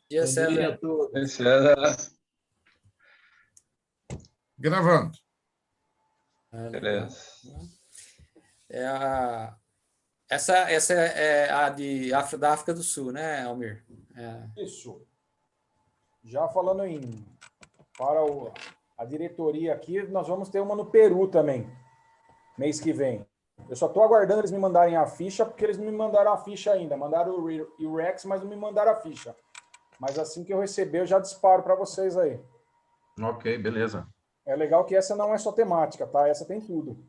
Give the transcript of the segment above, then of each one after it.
Dia, Bom dia a César. todos. César. Gravando. Legal. Beleza. É essa é a da África do Sul, né, Almir? Isso. Já falando para a diretoria aqui, nós vamos ter uma no Peru também, mês que vem. Eu só estou aguardando eles me mandarem a ficha, porque eles não me mandaram a ficha ainda. Mandaram o Rex, mas não me mandaram a ficha. Mas assim que eu receber, eu já disparo para vocês aí. Ok, beleza. É legal que essa não é só temática, tá? Essa tem tudo.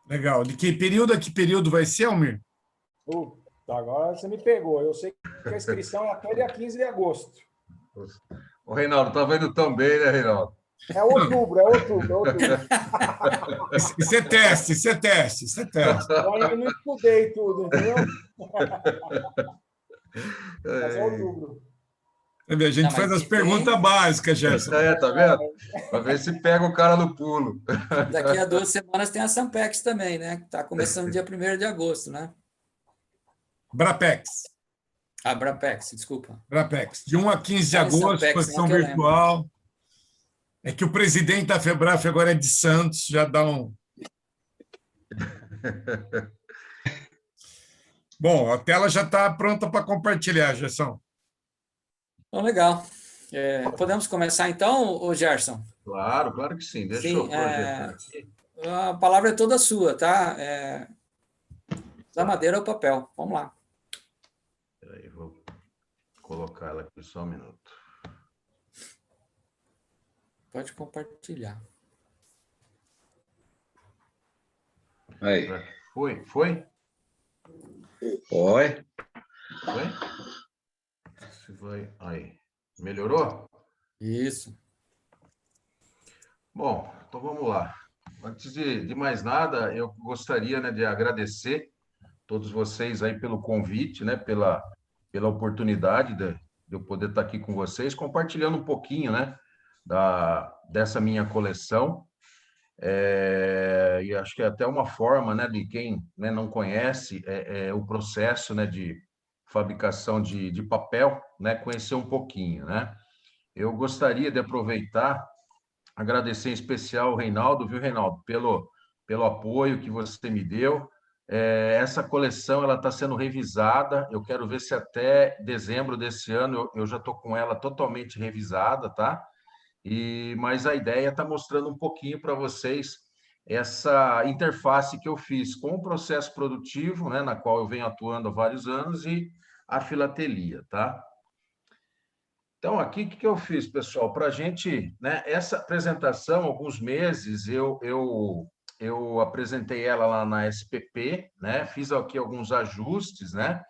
Legal. De que período a que período vai ser, Almir? Agora você me pegou. Eu sei que a inscrição é até dia 15 de agosto. O Reinaldo, estava indo tão bem, né, Reinaldo? É outubro. Isso é teste, isso é teste, isso é teste. Eu ainda não estudei tudo, entendeu? Mas é outubro. A gente faz as perguntas básicas, Gerson. Tá vendo? Para ver se pega o cara no pulo. Daqui a 2 semanas tem a Sampex também, né? Está começando dia 1º de agosto, né? Brapex. Brapex, desculpa. Brapex. De 1 a 15 de agosto, Sampex, exposição não, virtual. É que o presidente da FEBRAF agora é de Santos, já dá um... Bom, a tela já está pronta para compartilhar, Gerson. Então, legal. Podemos começar então, ô Gerson? Claro que sim. Deixa eu projetar aqui. A palavra é toda sua, tá? Da madeira ao papel. Vamos lá. Peraí, vou colocar ela aqui só um minuto. Pode compartilhar. Aí. Foi? Foi. Se vai. Aí. Melhorou? Isso. Bom, então vamos lá. Antes de mais nada, eu gostaria, né, de agradecer todos vocês aí pelo convite, né, pela oportunidade de eu poder estar aqui com vocês, compartilhando um pouquinho, né, dessa minha coleção. E acho que é até uma forma, né, de quem, né, não conhece o processo, né, de fabricação de papel, né, conhecer um pouquinho, né. Eu gostaria de aproveitar, agradecer em especial ao Reinaldo, viu, Reinaldo, pelo apoio que você me deu. Essa coleção ela está sendo revisada. Eu quero ver se até dezembro desse ano eu já estou com ela totalmente revisada, tá? Mas a ideia está mostrando um pouquinho para vocês essa interface que eu fiz com o processo produtivo, né, na qual eu venho atuando há vários anos, e a filatelia, tá? Então, aqui, o que eu fiz, pessoal? Para a gente, né, essa apresentação, alguns meses, eu apresentei ela lá na SPP, né, fiz aqui alguns ajustes, né,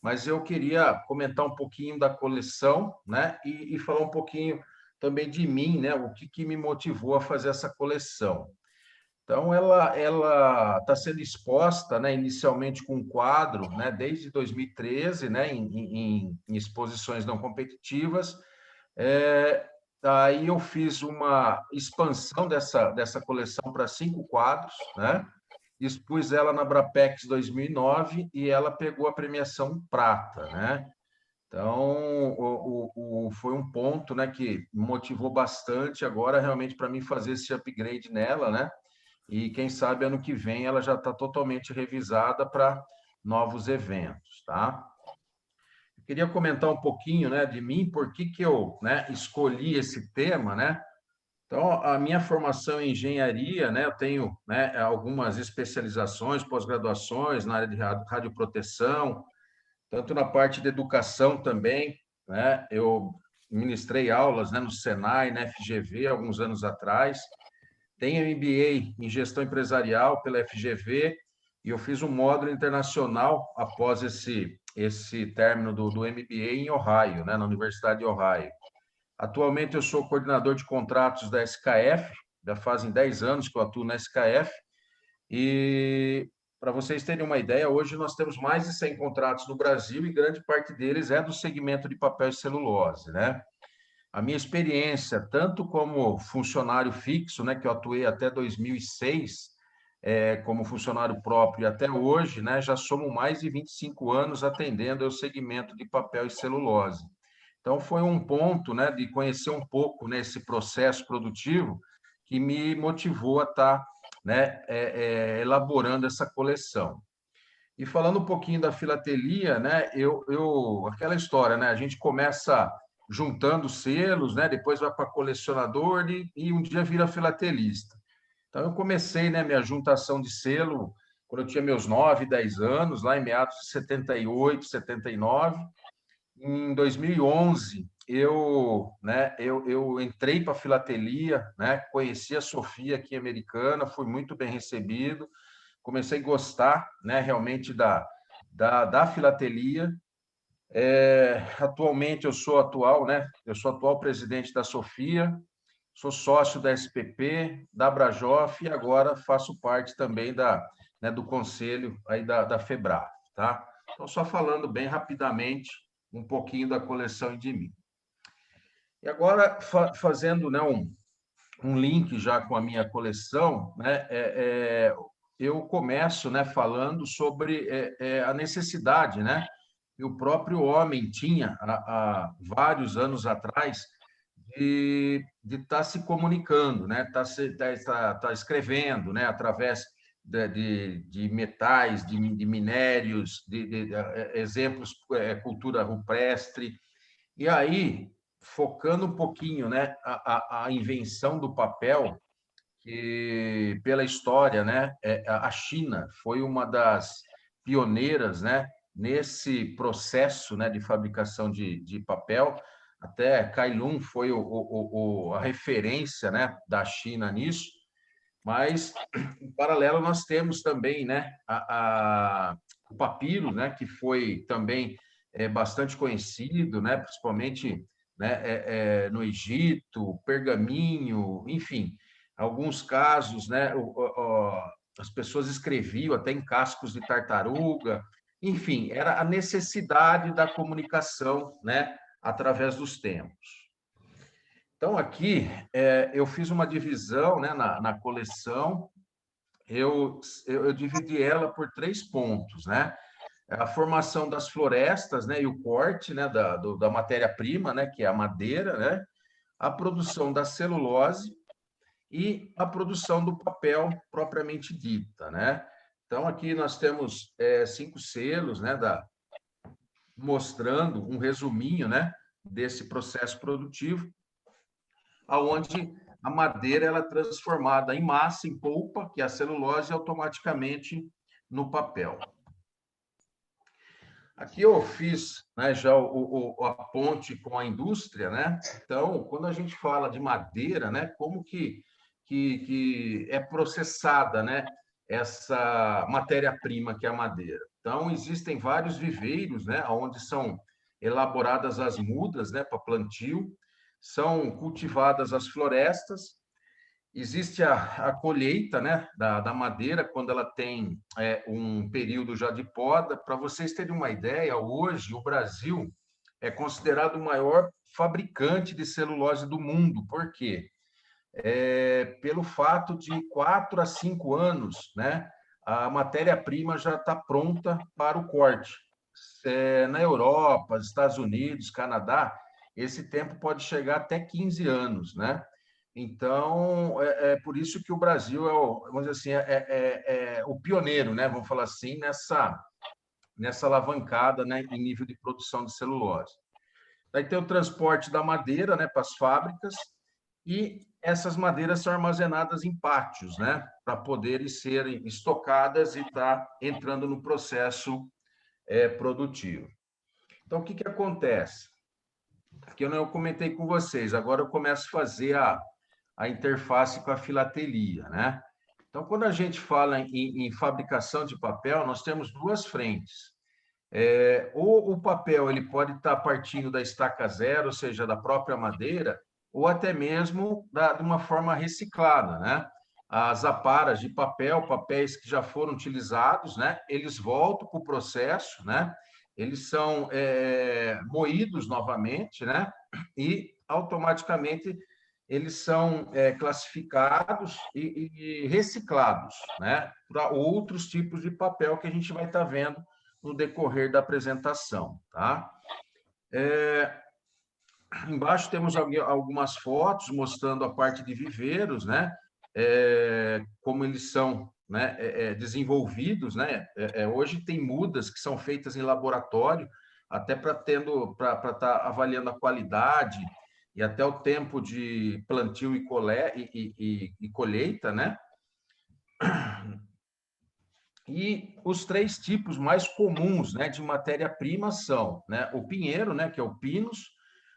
mas eu queria comentar um pouquinho da coleção, né, e falar um pouquinho também de mim, né, o que me motivou a fazer essa coleção. Então, ela está sendo exposta, né, inicialmente com um quadro, né, desde 2013, né, em exposições não competitivas. Aí eu fiz uma expansão dessa coleção para 5 quadros, né, expus ela na Brapex 2009 e ela pegou a premiação prata, né. Então, foi um ponto, né, que me motivou bastante agora realmente para mim fazer esse upgrade nela, né? E quem sabe ano que vem ela já está totalmente revisada para novos eventos, tá? Eu queria comentar um pouquinho, né, de mim, por que eu, né, escolhi esse tema, né? Então, a minha formação em engenharia, né, eu tenho, né, algumas especializações, pós-graduações na área de radioproteção, tanto na parte de educação também, né? Eu ministrei aulas, né, no Senai, na FGV, alguns anos atrás. Tenho MBA em gestão empresarial pela FGV e eu fiz um módulo internacional após esse término do MBA em Ohio, né, na Universidade de Ohio. Atualmente eu sou coordenador de contratos da SKF, já fazem 10 anos que eu atuo na SKF, e para vocês terem uma ideia, hoje nós temos mais de 100 contratos no Brasil e grande parte deles é do segmento de papel e celulose, né? A minha experiência, tanto como funcionário fixo, né, que eu atuei até 2006, como funcionário próprio, e até hoje, né, já somos mais de 25 anos atendendo o segmento de papel e celulose. Então, foi um ponto, né, de conhecer um pouco nesse processo produtivo que me motivou a estar, né, elaborando essa coleção. E falando um pouquinho da filatelia, né, aquela história, né, a gente começa juntando selos, né, depois vai para colecionador e um dia vira filatelista. Então, eu comecei, né, minha juntação de selo quando eu tinha meus 9, 10 anos, lá em meados de 78, 79. Em 2011, eu entrei para a filatelia, né, conheci a Sofia aqui americana, fui muito bem recebido, comecei a gostar, né, realmente da filatelia. Atualmente, eu sou atual presidente da Sofia, sou sócio da SPP, da Brajof e agora faço parte também do conselho aí da FEBRAF, tá? Então, só falando bem rapidamente um pouquinho da coleção e de mim. E agora, fazendo, né, um link já com a minha coleção, né, eu começo, né, falando sobre a necessidade, né, que o próprio homem tinha há vários anos atrás de estar se comunicando, né, tá escrevendo, né, através de metais, de minérios, de exemplos, cultura rupestre. E aí, focando um pouquinho, né, a invenção do papel, que pela história, né, a China foi uma das pioneiras, né, nesse processo, né, de fabricação de papel. Até Kai Lun foi a referência, né, da China nisso. Mas, em paralelo, nós temos também, né, o papiro, né, que foi também bastante conhecido, né, principalmente, né, no Egito, pergaminho, enfim, alguns casos, né, as pessoas escreviam até em cascos de tartaruga, enfim, era a necessidade da comunicação, né, através dos tempos. Então, aqui, eu fiz uma divisão, né, na coleção, eu dividi ela por 3 pontos, né? A formação das florestas, né, e o corte, né, da matéria-prima, né, que é a madeira, né? A produção da celulose e a produção do papel propriamente dita, né? Então, aqui nós temos 5 selos, né, mostrando um resuminho, né, desse processo produtivo, aonde a madeira ela é transformada em massa, em polpa, que é a celulose, automaticamente no papel. Aqui eu fiz, né, já a ponte com a indústria, né? Então, quando a gente fala de madeira, né, como que é processada, né, essa matéria-prima que é a madeira? Então, existem vários viveiros, né, onde são elaboradas as mudas, né, para plantio, são cultivadas as florestas, existe a colheita, né, da madeira, quando ela tem um período já de poda. Para vocês terem uma ideia, hoje o Brasil é considerado o maior fabricante de celulose do mundo. Por quê? Pelo fato de 4 a 5 anos, né, a matéria-prima já está pronta para o corte. Na Europa, Estados Unidos, Canadá, esse tempo pode chegar até 15 anos, né? Então, por isso que o Brasil vamos dizer assim, o pioneiro, né? Vamos falar assim, nessa alavancada, né, em nível de produção de celulose. Daí tem o transporte da madeira, né, para as fábricas, e essas madeiras são armazenadas em pátios, né, para poderem serem estocadas e estar entrando no processo produtivo. Então, o que acontece? Que eu não comentei com vocês, agora eu começo a fazer a interface com a filatelia, né? Então, quando a gente fala em fabricação de papel, nós temos 2 frentes. Ou o papel ele pode estar partindo da estaca zero, ou seja, da própria madeira, ou até mesmo de uma forma reciclada, né? As aparas de papel, papéis que já foram utilizados, né? Eles voltam para o processo, né? Eles são moídos novamente, né? E automaticamente eles são classificados e reciclados, né, para outros tipos de papel que a gente vai estar vendo no decorrer da apresentação, tá? Embaixo temos algumas fotos mostrando a parte de viveiros, né, como eles são, né, desenvolvidos, né? Hoje tem mudas que são feitas em laboratório, até para estar avaliando a qualidade e até o tempo de plantio e colheita, né? E os 3 tipos mais comuns, né, de matéria-prima são, né, o pinheiro, né, que é o pinus,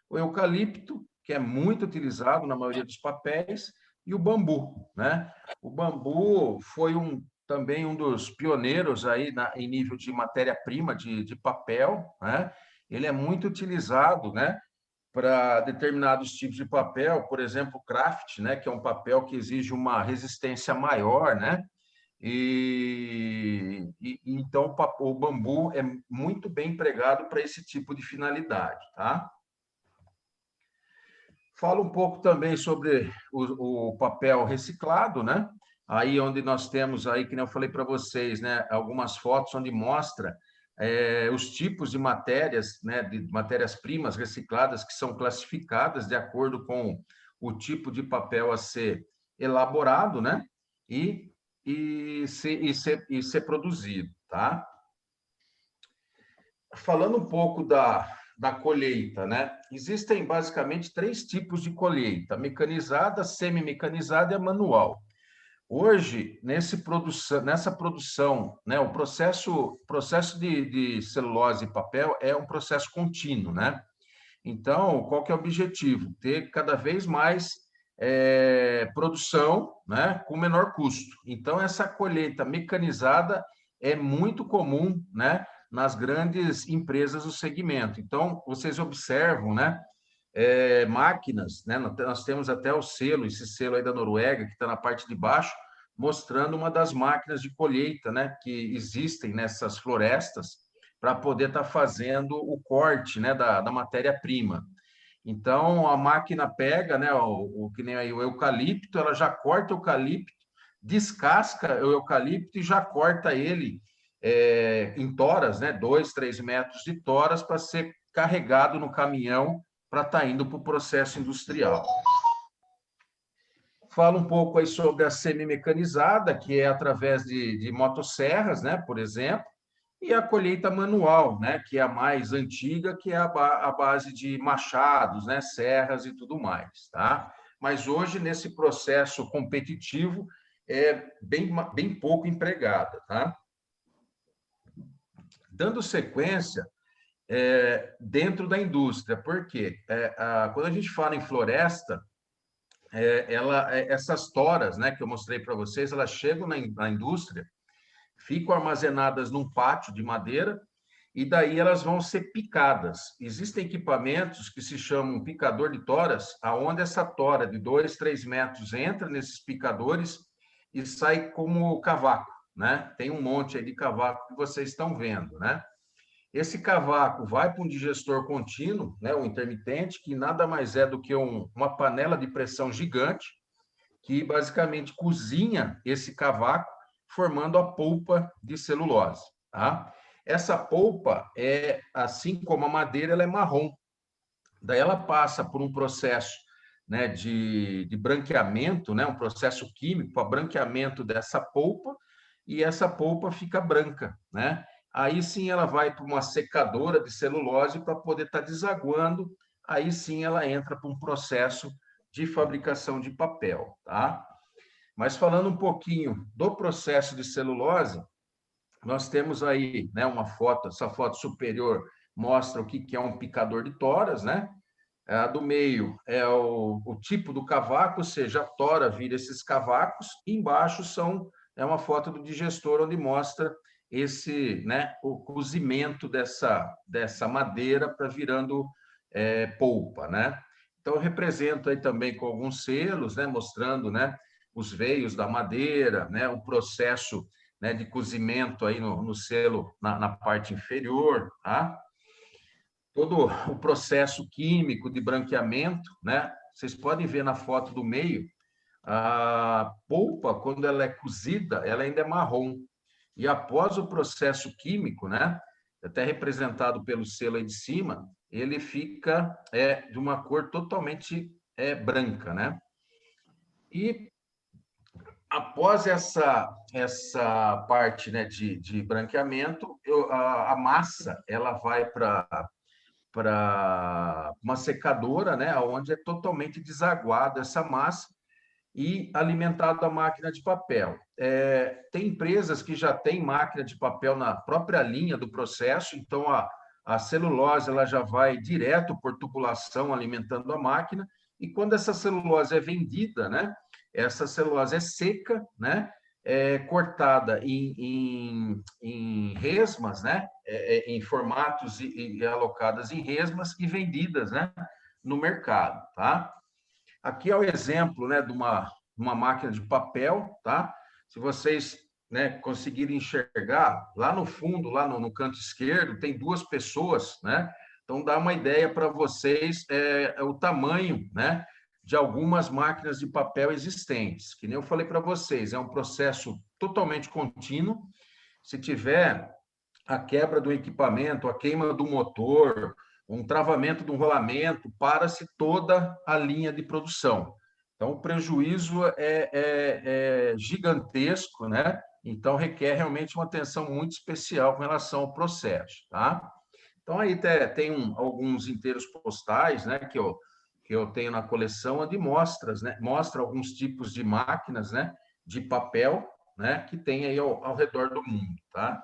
o eucalipto, que é muito utilizado na maioria dos papéis, e o bambu, né? O bambu foi também um dos pioneiros aí em nível de matéria-prima de papel, né? Ele é muito utilizado, né, para determinados tipos de papel, por exemplo, o craft, né, que é um papel que exige uma resistência maior, né? Então o bambu é muito bem empregado para esse tipo de finalidade, tá? Falo um pouco também sobre o papel reciclado, né? Aí onde nós temos aí, que nem eu falei para vocês, né, algumas fotos onde mostra os tipos de matérias, né, de matérias-primas recicladas que são classificadas de acordo com o tipo de papel a ser elaborado, né? E ser produzido, tá? Falando um pouco da colheita, né? Existem basicamente 3 tipos de colheita: mecanizada, semi-mecanizada e manual. Hoje, nessa produção, né, o processo de celulose e papel é um processo contínuo, né? Então, qual que é o objetivo? Ter cada vez mais produção, né, com menor custo. Então, essa colheita mecanizada é muito comum, né, nas grandes empresas do segmento. Então, vocês observam, né, máquinas, né, nós temos até o selo, esse selo aí da Noruega, que está na parte de baixo, mostrando uma das máquinas de colheita, né, que existem nessas florestas, para poder estar fazendo o corte, né, da matéria-prima. Então, a máquina pega, né, que nem aí o eucalipto, ela já corta o eucalipto, descasca o eucalipto e já corta ele em toras, né, 2, 3 metros de toras, para ser carregado no caminhão para estar indo para o processo industrial. Falo um pouco aí sobre a semi-mecanizada, que é através de motosserras, né, por exemplo, e a colheita manual, né, que é a mais antiga, que é a base de machados, né, serras e tudo mais, tá? Mas hoje, nesse processo competitivo, é bem pouco empregada, tá? Dando sequência, dentro da indústria, porque quando a gente fala em floresta, essas toras, né, que eu mostrei para vocês, elas chegam na indústria, ficam armazenadas num pátio de madeira e daí elas vão ser picadas. Existem equipamentos que se chamam picador de toras, aonde essa tora de 2, 3 metros entra nesses picadores e sai como cavaco, né? Tem um monte aí de cavaco que vocês estão vendo, né? Esse cavaco vai para um digestor contínuo, né, o intermitente, que nada mais é do que uma panela de pressão gigante, que basicamente cozinha esse cavaco, formando a polpa de celulose, tá? Essa polpa assim como a madeira, ela é marrom. Daí ela passa por um processo, né, de branqueamento, né, um processo químico para branqueamento dessa polpa, e essa polpa fica branca, né? Aí sim ela vai para uma secadora de celulose para poder estar desaguando, aí sim ela entra para um processo de fabricação de papel, tá? Mas falando um pouquinho do processo de celulose, nós temos aí, né, uma foto, essa foto superior mostra o que é um picador de toras, né? A do meio é o tipo do cavaco, ou seja, a tora vira esses cavacos, e embaixo é uma foto do digestor, onde mostra né, o cozimento dessa madeira para virando polpa, né? Então, eu represento aí também com alguns selos, né, mostrando, né, os veios da madeira, né, o processo, né, de cozimento aí no selo, na parte inferior, tá? Todo o processo químico de branqueamento, né, Vocês podem ver na foto do meio, a polpa, quando ela é cozida, ela ainda é marrom. E após o processo químico, né, até representado pelo selo aí de cima, ele fica de uma cor totalmente branca, né? E após essa parte, né, de branqueamento, a massa ela vai para uma secadora, né, onde é totalmente desaguada essa massa e alimentado a máquina de papel. Tem empresas que já têm máquina de papel na própria linha do processo, então a celulose ela já vai direto por tubulação alimentando a máquina, e quando essa celulose é vendida, né, essa celulose é seca, né, cortada em resmas, né, em formatos e alocadas em resmas e vendidas, né, no mercado, tá? Aqui é o exemplo, né, de uma máquina de papel, tá? Se vocês, né, conseguirem enxergar, lá no fundo, lá no canto esquerdo, tem 2 pessoas, né? Então, dá uma ideia para vocês o tamanho, né, de algumas máquinas de papel existentes. Que nem eu falei para vocês, é um processo totalmente contínuo. Se tiver a quebra do equipamento, a queima do motor, um travamento do rolamento, para-se toda a linha de produção. Então, o prejuízo é gigantesco, né? Então, requer realmente uma atenção muito especial com relação ao processo, tá? Então, aí tem alguns inteiros postais, né, que eu tenho na coleção, onde mostra alguns tipos de máquinas, né, de papel, né, que tem aí ao redor do mundo, tá?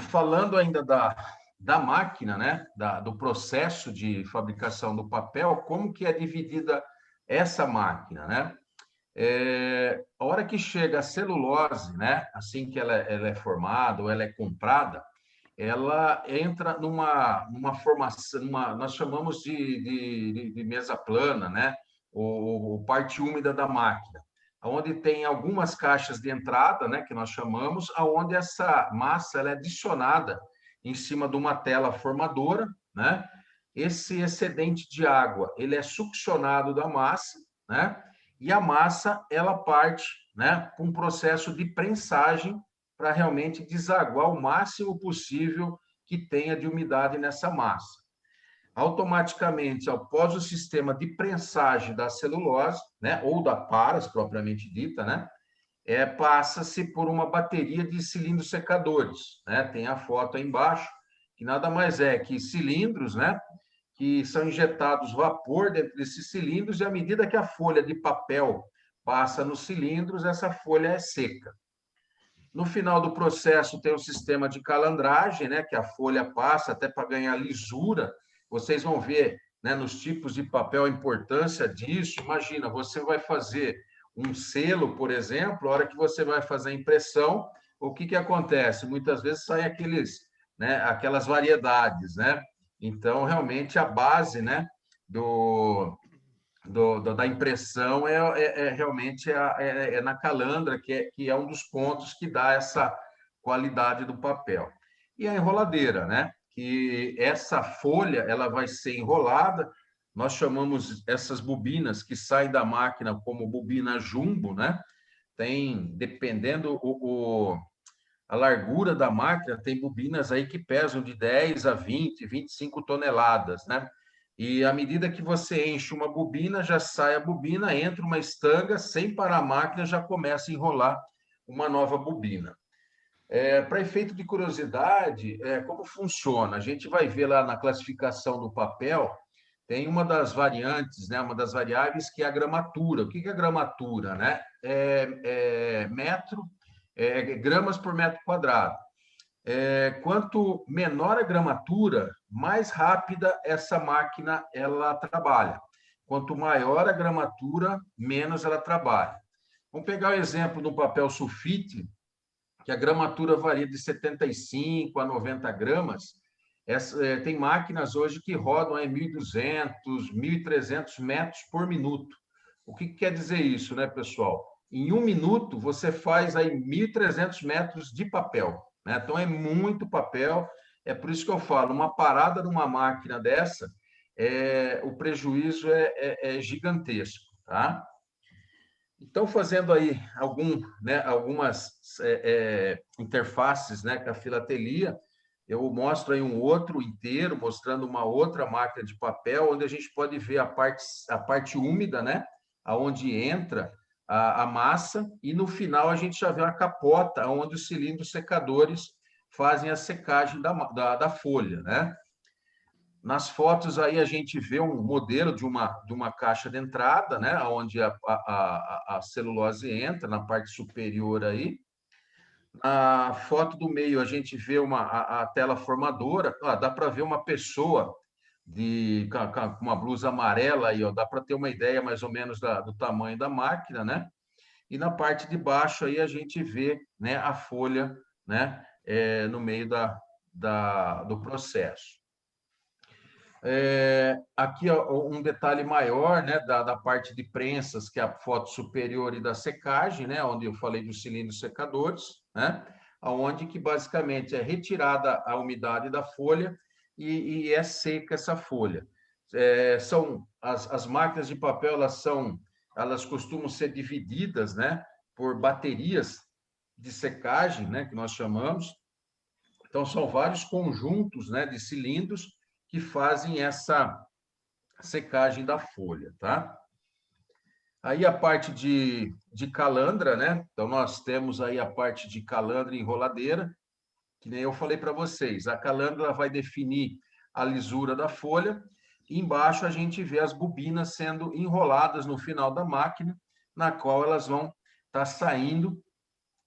Falando ainda da máquina, né, do processo de fabricação do papel, como que é dividida essa máquina, né? A hora que chega a celulose, né, assim que ela é formada ou ela é comprada, ela entra numa formação, nós chamamos de mesa plana, né, ou parte úmida da máquina, onde tem algumas caixas de entrada, né, que nós chamamos, aonde essa massa ela é adicionada em cima de uma tela formadora, né? Esse excedente de água, ele é succionado da massa, né? E a massa, ela parte, né, para um processo de prensagem para realmente desaguar o máximo possível que tenha de umidade nessa massa. Automaticamente, após o sistema de prensagem da celulose, né, ou da paras propriamente dita, né, passa-se por uma bateria de cilindros secadores, né? Tem a foto aí embaixo, que nada mais é que cilindros, né, que são injetados vapor dentro desses cilindros, e à medida que a folha de papel passa nos cilindros, essa folha é seca. No final do processo tem o sistema de calandragem, né, que a folha passa até para ganhar lisura. Vocês vão ver, né, nos tipos de papel a importância disso. Imagina, você vai fazer um selo, por exemplo, a hora que você vai fazer a impressão, o que acontece? Muitas vezes saem aquelas variedades, né? Então, realmente, a base, né, da impressão realmente na calandra, que é um dos pontos que dá essa qualidade do papel. E a enroladeira, né? Que essa folha ela vai ser enrolada. Nós chamamos essas bobinas que saem da máquina como bobina jumbo, né? Tem, dependendo a largura da máquina, tem bobinas aí que pesam de 10 a 20, 25 toneladas, né? E à medida que você enche uma bobina, já sai a bobina, entra uma estanga, sem parar a máquina, já começa a enrolar uma nova bobina. Para efeito de curiosidade, como funciona? A gente vai ver lá na classificação do papel, tem uma das variantes, né, uma das variáveis, que é a gramatura. O que é a gramatura, né? Gramas por metro quadrado. Quanto menor a gramatura, mais rápida essa máquina ela trabalha. Quanto maior a gramatura, menos ela trabalha. Vamos pegar o exemplo do papel sulfite, que a gramatura varia de 75 a 90 gramas. Tem máquinas hoje que rodam em 1.200, 1.300 metros por minuto. O que quer dizer isso, né, pessoal? Em 1 minuto, você faz aí 1.300 metros de papel, né? Então, é muito papel. É por isso que eu falo, uma parada numa máquina dessa o prejuízo é gigantesco, tá? Então, fazendo aí algumas interfaces, né, com a filatelia, eu mostro aí um outro inteiro, mostrando uma outra máquina de papel, onde a gente pode ver a parte úmida, né, aonde entra a massa, e no final a gente já vê uma capota, onde os cilindros secadores fazem a secagem da folha, né? Nas fotos aí a gente vê um modelo de uma caixa de entrada, né, onde a celulose entra na parte superior aí. Na foto do meio a gente vê a tela formadora. Dá para ver uma pessoa com uma blusa amarela aí, ó, dá para ter uma ideia mais ou menos do tamanho da máquina, né? E na parte de baixo aí a gente vê, né, a folha, né, no meio do processo. Aqui ó, um detalhe maior, né, da parte de prensas, que é a foto superior e da secagem, né, onde eu falei dos cilindros secadores, né, onde que basicamente é retirada a umidade da folha e é seca essa folha. São as máquinas de papel, elas costumam ser divididas, né, por baterias de secagem, né, que nós chamamos. Então são vários conjuntos, né, de cilindros que fazem essa secagem da folha, tá? Aí a parte de calandra, né? Então, nós temos aí a parte de calandra e enroladeira, que nem eu falei para vocês. A calandra vai definir a lisura da folha, e embaixo a gente vê as bobinas sendo enroladas no final da máquina, na qual elas vão estar saindo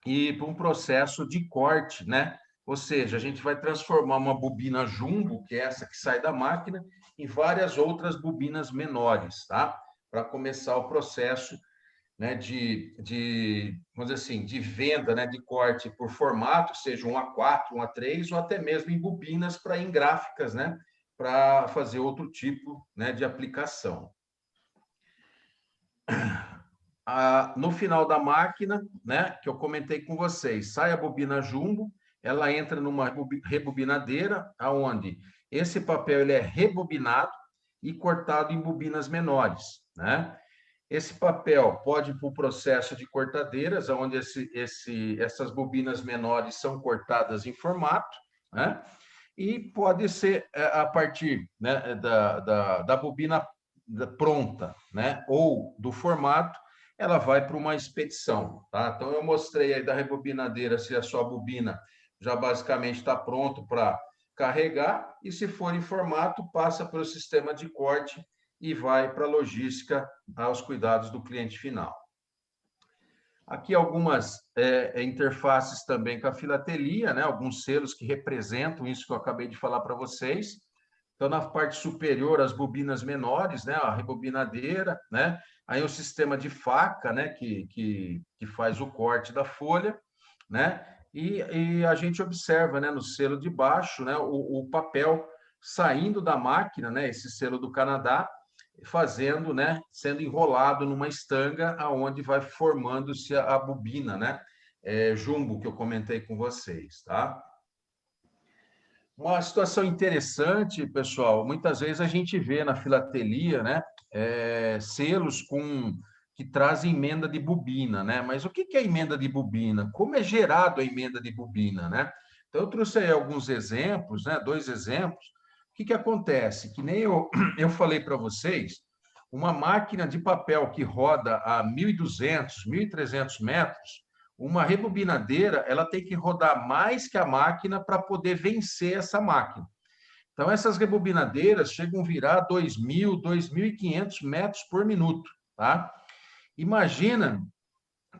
e para um processo de corte, né? Ou seja, a gente vai transformar uma bobina jumbo, que é essa que sai da máquina, em várias outras bobinas menores, tá? Para começar o processo, né, vamos dizer assim, de venda, né, de corte por formato, seja um A4, um A3, ou até mesmo em bobinas em gráficas, né, para fazer outro tipo, né, de aplicação. No final da máquina, né, que eu comentei com vocês, sai a bobina jumbo, ela entra numa rebobinadeira, aonde esse papel ele é rebobinado e cortado em bobinas menores, né? Esse papel pode ir para o processo de cortadeiras, onde essas bobinas menores são cortadas em formato, né? E pode ser a partir, né, da bobina pronta, né, ou do formato, ela vai para uma expedição, tá? Então, eu mostrei aí da rebobinadeira se a sua bobina já basicamente está pronto para carregar, e se for em formato, passa para o sistema de corte e vai para a logística, aos cuidados do cliente final. Aqui algumas interfaces também com a filatelia, né? Alguns selos que representam isso que eu acabei de falar para vocês. Então, na parte superior, as bobinas menores, né? A rebobinadeira, né? Aí o sistema de faca, né? Que faz o corte da folha, né? E a gente observa, né? No selo de baixo, né? O papel saindo da máquina, né? Esse selo do Canadá, fazendo, né? Sendo enrolado numa estanga, aonde vai formando-se a bobina, né? Jumbo, que eu comentei com vocês, tá? Uma situação interessante, pessoal, muitas vezes a gente vê na filatelia, né, selos que trazem emenda de bobina, né? Mas o que é emenda de bobina? Como é gerado a emenda de bobina, né? Então, eu trouxe aí alguns exemplos, né, 2 exemplos. O que acontece? Que nem eu falei para vocês, uma máquina de papel que roda a 1.200, 1.300 metros, uma rebobinadeira, ela tem que rodar mais que a máquina para poder vencer essa máquina. Então, essas rebobinadeiras chegam a virar 2.000, 2.500 metros por minuto, tá? Imagina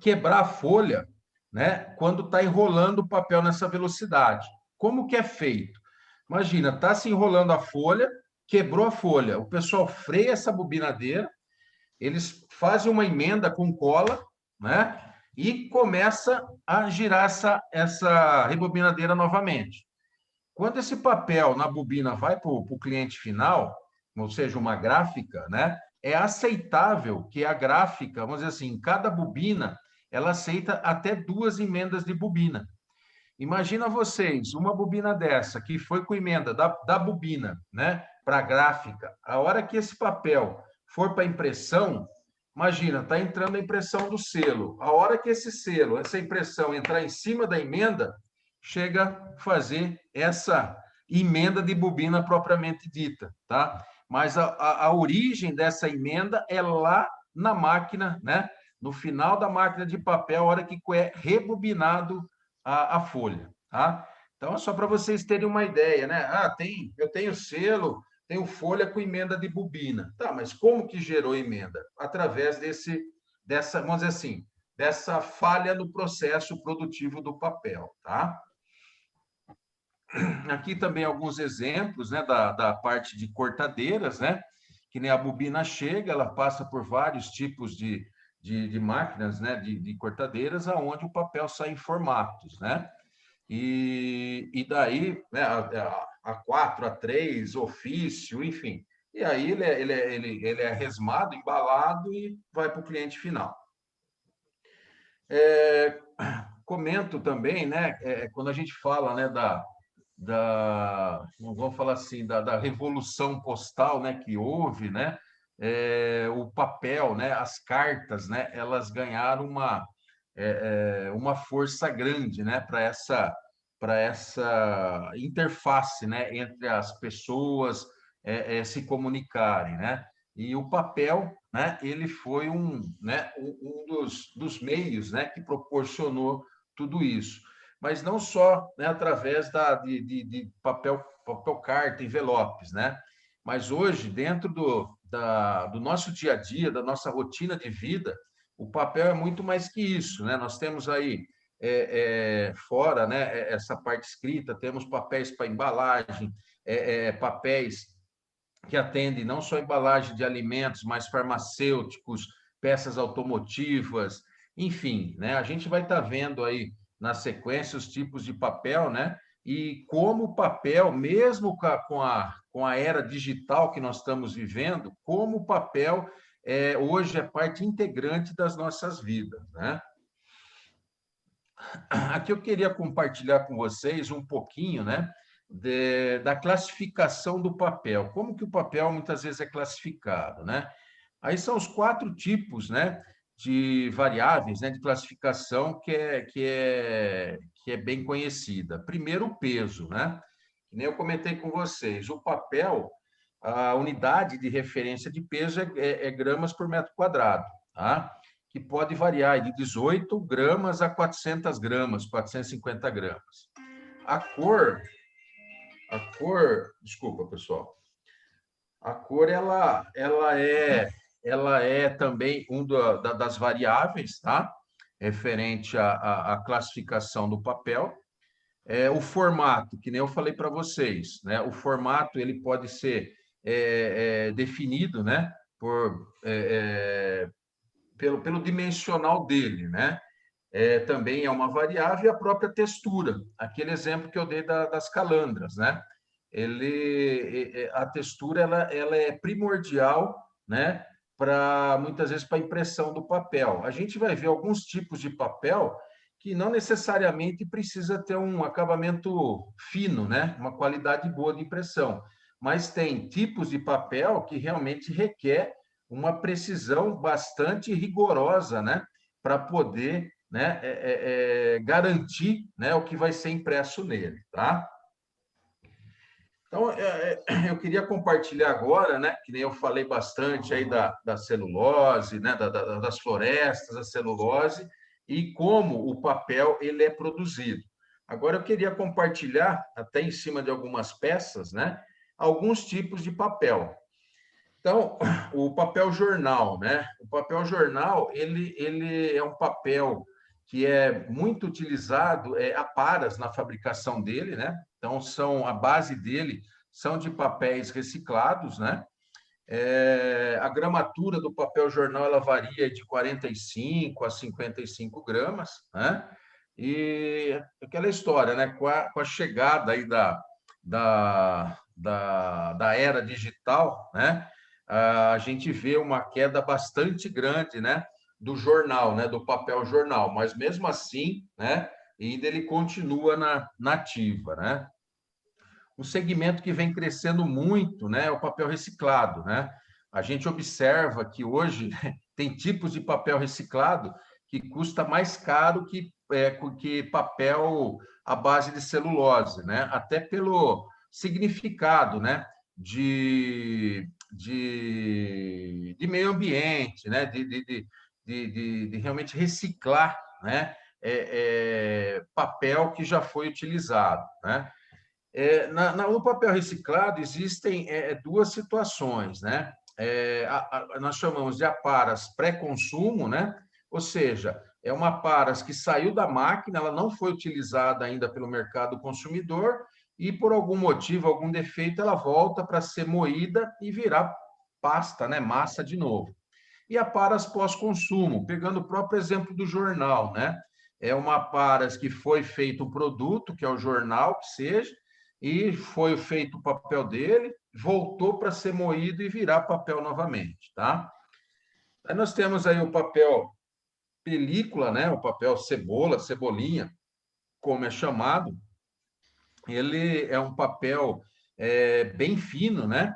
quebrar a folha, né, quando está enrolando o papel nessa velocidade. Como que é feito? Imagina, está se enrolando a folha, quebrou a folha, o pessoal freia essa bobinadeira, eles fazem uma emenda com cola, né? E começa a girar essa rebobinadeira novamente. Quando esse papel na bobina vai para o cliente final, ou seja, uma gráfica, né? É aceitável que a gráfica, vamos dizer assim, cada bobina, ela aceita até 2 emendas de bobina. Imagina vocês, uma bobina dessa, que foi com emenda da bobina, né? para a gráfica, a hora que esse papel for para impressão, imagina, está entrando a impressão do selo. A hora que esse selo, essa impressão entrar em cima da emenda, chega a fazer essa emenda de bobina propriamente dita, tá? Mas a origem dessa emenda é lá na máquina, né? No final da máquina de papel, a hora que é rebobinado a folha, tá? Então, é só para vocês terem uma ideia, né? Eu tenho selo, tenho folha com emenda de bobina. Tá, mas como que gerou emenda? Através dessa, vamos dizer assim, dessa falha no processo produtivo do papel, tá? Aqui também alguns exemplos, né, da parte de cortadeiras, né? Que nem a bobina chega, ela passa por vários tipos de máquinas, né, de cortadeiras, aonde o papel sai em formatos, né? E daí, né, A4, A3, ofício, enfim. E aí ele é resmado, embalado e vai para o cliente final. Comento também, né, quando a gente fala, né, não vou falar assim, da revolução postal, né, que houve, né, o papel, né, as cartas, né, elas ganharam uma força grande, né, para essa interface, né, entre as pessoas se comunicarem, né? E o papel, né, ele foi né, um dos meios, né, que proporcionou tudo isso. Mas não só, né, através de papel carta, envelopes, né? Mas hoje, dentro do nosso dia a dia, da nossa rotina de vida, o papel é muito mais que isso, né? Nós temos aí, fora, né, essa parte escrita, temos papéis para embalagem, papéis que atendem não só embalagem de alimentos, mas farmacêuticos, peças automotivas, enfim, né? A gente vai estar vendo aí na sequência os tipos de papel, né? E como o papel, mesmo com a era digital que nós estamos vivendo, como o papel hoje é parte integrante das nossas vidas, né? Aqui eu queria compartilhar com vocês um pouquinho, né, da classificação do papel. Como que o papel muitas vezes é classificado, né? Aí são os 4 tipos, né, de variáveis, né, de classificação que é bem conhecida. Primeiro, o peso, né? Que nem eu comentei com vocês, o papel, a unidade de referência de peso é gramas por metro quadrado, tá? Que pode variar de 18 gramas a 400 gramas, 450 gramas. A cor, desculpa, pessoal. A cor, ela é também das variáveis, tá? Referente à classificação do papel. O formato, que nem eu falei para vocês, né? O formato, ele pode ser definido, né? Pelo dimensional dele, né? Também é uma variável, e a própria textura, aquele exemplo que eu dei das calandras, né? A textura ela é primordial, né? Muitas vezes para a impressão do papel. A gente vai ver alguns tipos de papel que não necessariamente precisa ter um acabamento fino, né? Uma qualidade boa de impressão, mas tem tipos de papel que realmente requer uma precisão bastante rigorosa, né, para poder, né, garantir, né, o que vai ser impresso nele, tá? Então, eu queria compartilhar agora, né, que nem eu falei bastante aí da celulose, né, das florestas, da celulose, e como o papel ele é produzido. Agora, eu queria compartilhar, até em cima de algumas peças, né, alguns tipos de papel. Então, o papel jornal, né? O papel jornal, ele é um papel que é muito utilizado a paras na fabricação dele, né? Então, a base dele são de papéis reciclados, né? A gramatura do papel jornal, ela varia de 45 a 55 gramas, né? E aquela história, né? Com a chegada aí da era digital, né? A gente vê uma queda bastante grande, né, do jornal, né, do papel jornal, mas mesmo assim, né, ainda ele continua na ativa, né? Um segmento que vem crescendo muito, né, é o papel reciclado, né? A gente observa que hoje tem tipos de papel reciclado que custa mais caro que papel à base de celulose, né? Até pelo significado, né? De meio ambiente, né? De realmente reciclar, né? Papel que já foi utilizado, né? No papel reciclado existem duas situações, né? Nós chamamos de aparas pré-consumo, né? Ou seja, é uma aparas que saiu da máquina, ela não foi utilizada ainda pelo mercado consumidor e por algum motivo, algum defeito, ela volta para ser moída e virar pasta, né? Massa de novo. E aparas pós-consumo, pegando o próprio exemplo do jornal, né? É uma aparas que foi feito um produto, que é o jornal, que seja, e foi feito o papel dele, voltou para ser moído e virar papel novamente, tá? Aí nós temos aí o papel película, né? O papel cebola, cebolinha, como é chamado. Ele é um papel bem fino, né?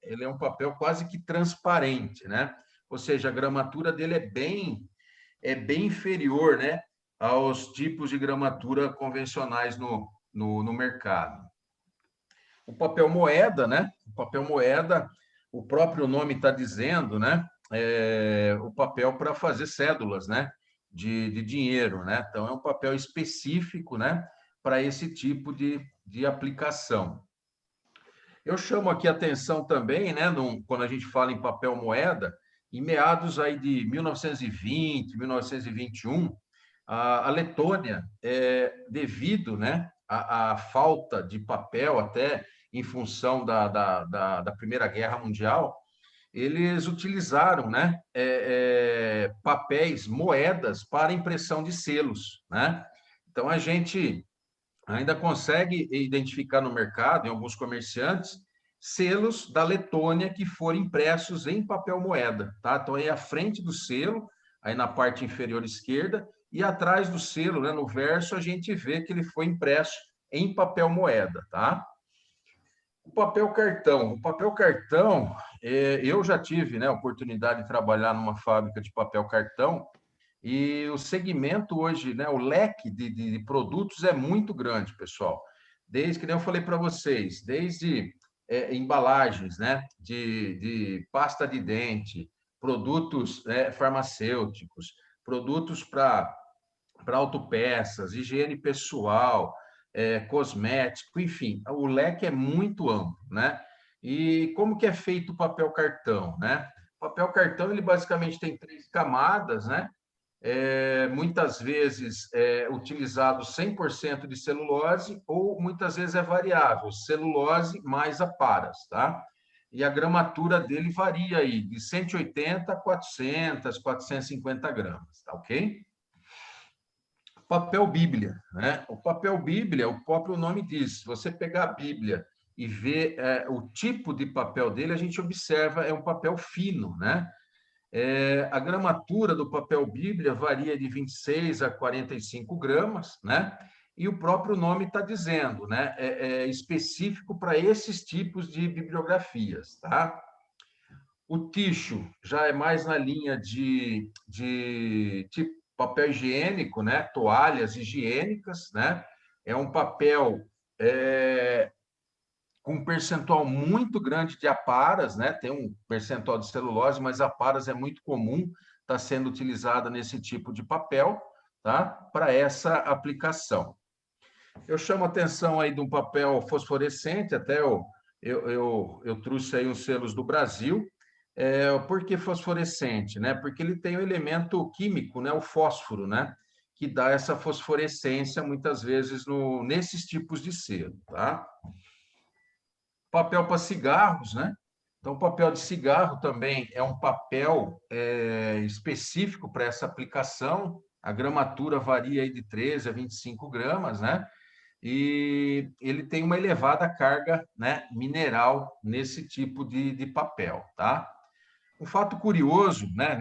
Ele é um papel quase que transparente, né? Ou seja, a gramatura dele é bem inferior, né, aos tipos de gramatura convencionais no mercado. O papel moeda, né? O papel moeda, o próprio nome está dizendo, né? O papel para fazer cédulas, né? De dinheiro, né? Então, é um papel específico, né? Para esse tipo de aplicação. Eu chamo aqui a atenção também, né? Quando a gente fala em papel moeda, em meados aí de 1920, 1921, a Letônia, devido, né, à falta de papel, até em função da Primeira Guerra Mundial, eles utilizaram, né, papéis, moedas para impressão de selos, né? Então, a gente ainda consegue identificar no mercado, em alguns comerciantes, selos da Letônia que foram impressos em papel moeda, tá? Então, aí à frente do selo, aí na parte inferior esquerda, e atrás do selo, né, no verso, a gente vê que ele foi impresso em papel moeda, tá? O papel cartão. O papel cartão, eu já tive, né, a oportunidade de trabalhar numa fábrica de papel cartão, e o segmento hoje, né, o leque de produtos é muito grande, pessoal. Desde que nem eu falei para vocês, desde embalagens, né, de pasta de dente, produtos farmacêuticos, produtos para autopeças, higiene pessoal, cosmético, enfim, o leque é muito amplo, né? E como que é feito o papel cartão, né? O papel cartão, ele basicamente tem 3 camadas, né? Muitas vezes utilizado 100% de celulose ou muitas vezes é variável, celulose mais aparas, tá? E a gramatura dele varia aí de 180 a 400, 450 gramas, tá ok? Papel Bíblia, né? O papel Bíblia, o próprio nome diz, se você pegar a Bíblia e ver o tipo de papel dele, a gente observa, é um papel fino, né? A gramatura do papel Bíblia varia de 26 a 45 gramas, né? E o próprio nome está dizendo, né? É específico para esses tipos de bibliografias, tá? O ticho já é mais na linha de tipo papel higiênico, né? Toalhas higiênicas, né? É um papel com um percentual muito grande de aparas, né? Tem um percentual de celulose, mas aparas é muito comum estar sendo utilizada nesse tipo de papel, tá? Para essa aplicação. Eu chamo a atenção aí de um papel fosforescente, até eu trouxe aí uns selos do Brasil. Por que fosforescente, né? Porque ele tem o elemento químico, né? O fósforo, né? Que dá essa fosforescência muitas vezes nesses tipos de selo, tá? Papel para cigarros, né? Então, o papel de cigarro também é um papel específico para essa aplicação. A gramatura varia aí de 13 a 25 gramas, né? E ele tem uma elevada carga, né, mineral nesse tipo de papel, tá? Um fato curioso, né,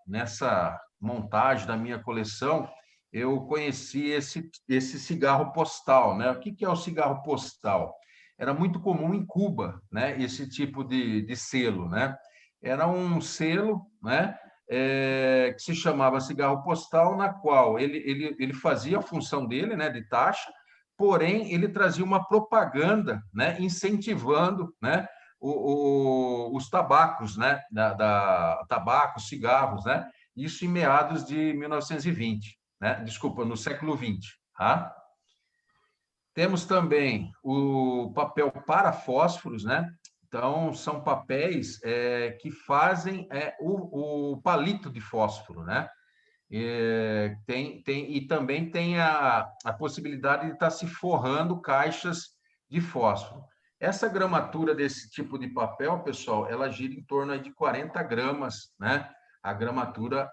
nessa montagem da minha coleção, eu conheci esse cigarro postal, né? O que é o cigarro postal? Era muito comum em Cuba, né? Esse tipo de selo, né? Era um selo, né? Que se chamava cigarro postal, na qual ele fazia a função dele, né? De taxa, porém ele trazia uma propaganda, né? Incentivando, né? Os tabacos, né? Tabacos, cigarros, né? Isso em meados de 1920, né? Desculpa, no século XX, tá? Temos também o papel para fósforos, né? Então, são papéis que fazem o palito de fósforo, né? E também tem a possibilidade de estar se forrando caixas de fósforo. Essa gramatura desse tipo de papel, pessoal, ela gira em torno aí de 40 gramas, né? A gramatura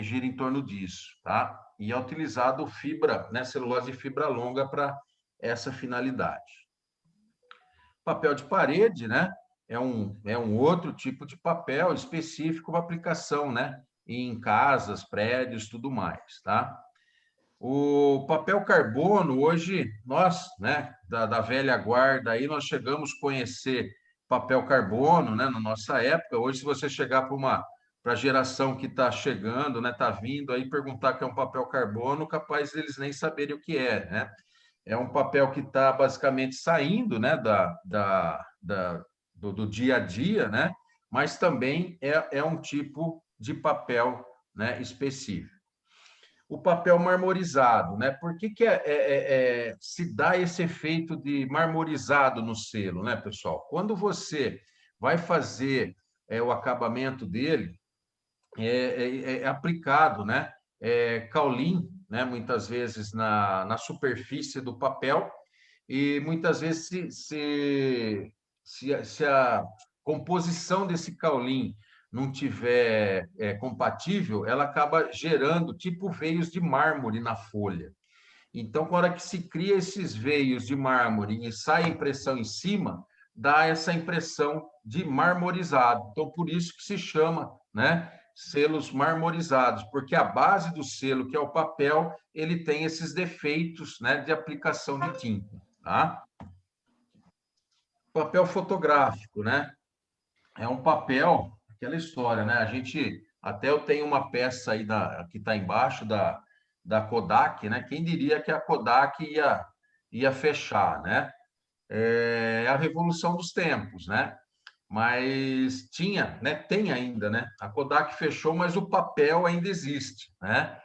gira em torno disso, tá? E é utilizado fibra, né? Celulose de fibra longa para essa finalidade. Papel de parede, né? É um outro tipo de papel específico para aplicação, né? Em casas, prédios, tudo mais, tá? O papel carbono, hoje, nós, né, da velha guarda, aí nós chegamos a conhecer papel carbono, né, na nossa época. Hoje, se você chegar para a geração que está chegando, né, está vindo aí perguntar o que é um papel carbono, capaz deles nem saberem o que é, né? É um papel que está basicamente saindo, né, do dia a dia, né? Mas também é um tipo de papel, né, específico. O papel marmorizado, né? Por que se dá esse efeito de marmorizado no selo, né, pessoal? Quando você vai fazer o acabamento dele, é aplicado, né? Kaolin, né? Muitas vezes na superfície do papel, e muitas vezes se a composição desse kaolin não tiver compatível, ela acaba gerando tipo veios de mármore na folha. Então, na hora que se cria esses veios de mármore e sai a impressão em cima, dá essa impressão de marmorizado. Então, por isso que se chama, né, selos marmorizados, porque a base do selo, que é o papel, ele tem esses defeitos, né, de aplicação de tinta, tá? Papel fotográfico, né? É um papel, aquela história, né? Até eu tenho uma peça aí que está embaixo da Kodak, né? Quem diria que a Kodak ia fechar, né? É a revolução dos tempos, né? Mas tinha, né? Tem ainda, né? A Kodak fechou, mas o papel ainda existe, né?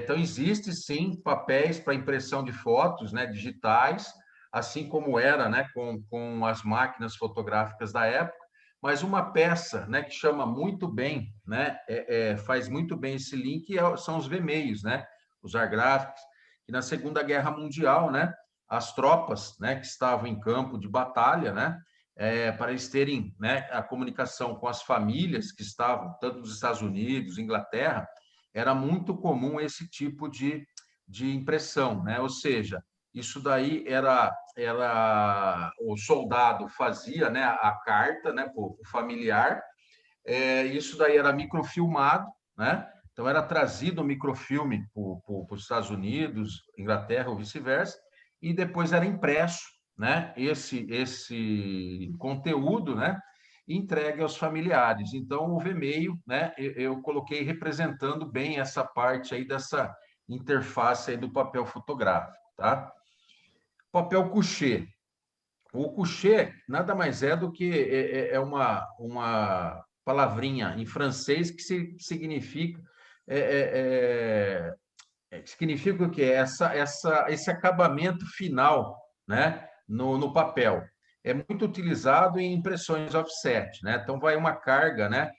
Então, existe sim papéis para impressão de fotos, né? Digitais, assim como era, né? Com as máquinas fotográficas da época, mas uma peça, né? Que chama muito bem, né? Faz muito bem esse link são os VMeios, né? Os argráficos, que na Segunda Guerra Mundial, né? As tropas, né? Que estavam em campo de batalha, né? Para eles terem, né, a comunicação com as famílias que estavam, tanto nos Estados Unidos, Inglaterra, era muito comum esse tipo de impressão, né? Ou seja, isso daí era o soldado fazia, né, a carta, né, para o familiar, isso daí era microfilmado, né? Então era trazido o microfilme para os Estados Unidos, Inglaterra ou vice-versa, e depois era impresso, né? Esse conteúdo, né? Entregue aos familiares. Então o VMeio, né? Eu coloquei representando bem essa parte aí dessa interface aí do papel fotográfico, tá? Papel couché. O couché nada mais é do que uma palavrinha em francês que significa significa o quê? Esse acabamento final, né, no papel. É muito utilizado em impressões offset, né? Então, vai uma carga, né,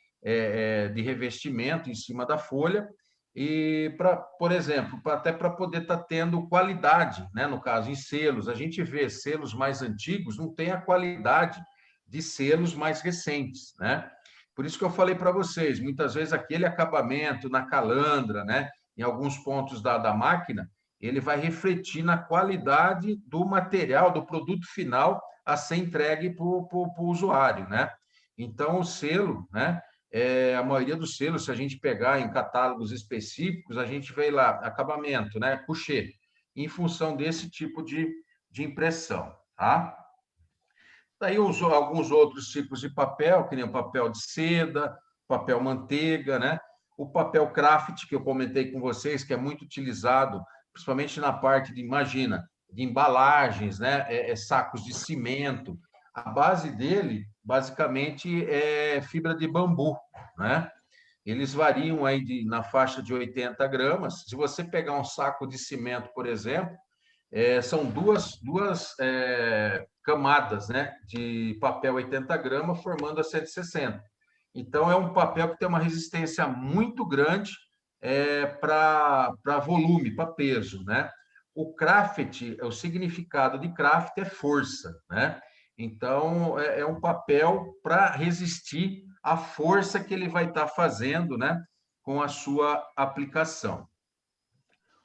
de revestimento em cima da folha e, por exemplo, até para poder estar tendo qualidade, né? No caso, em selos. A gente vê selos mais antigos, não tem a qualidade de selos mais recentes, né? Por isso que eu falei para vocês, muitas vezes aquele acabamento na calandra, né? Em alguns pontos da máquina, ele vai refletir na qualidade do material, do produto final a ser entregue para o usuário, né? Então, o selo, né? a maioria dos selos, se a gente pegar em catálogos específicos, a gente vê lá acabamento, né? Coucher, em função desse tipo de impressão, tá? Daí alguns outros tipos de papel, que nem o papel de seda, papel manteiga, né? O papel craft, que eu comentei com vocês, que é muito utilizado, principalmente na parte de, imagina, de embalagens, né? Sacos de cimento. A base dele, basicamente, é fibra de bambu, né? Eles variam aí na faixa de 80 gramas. Se você pegar um saco de cimento, por exemplo, são duas camadas, né, de papel 80 gramas, formando a 160. Então, é um papel que tem uma resistência muito grande para volume, para peso, né? O craft, o significado de craft é força, né? Então, é um papel para resistir à força que ele vai estar fazendo, né, com a sua aplicação.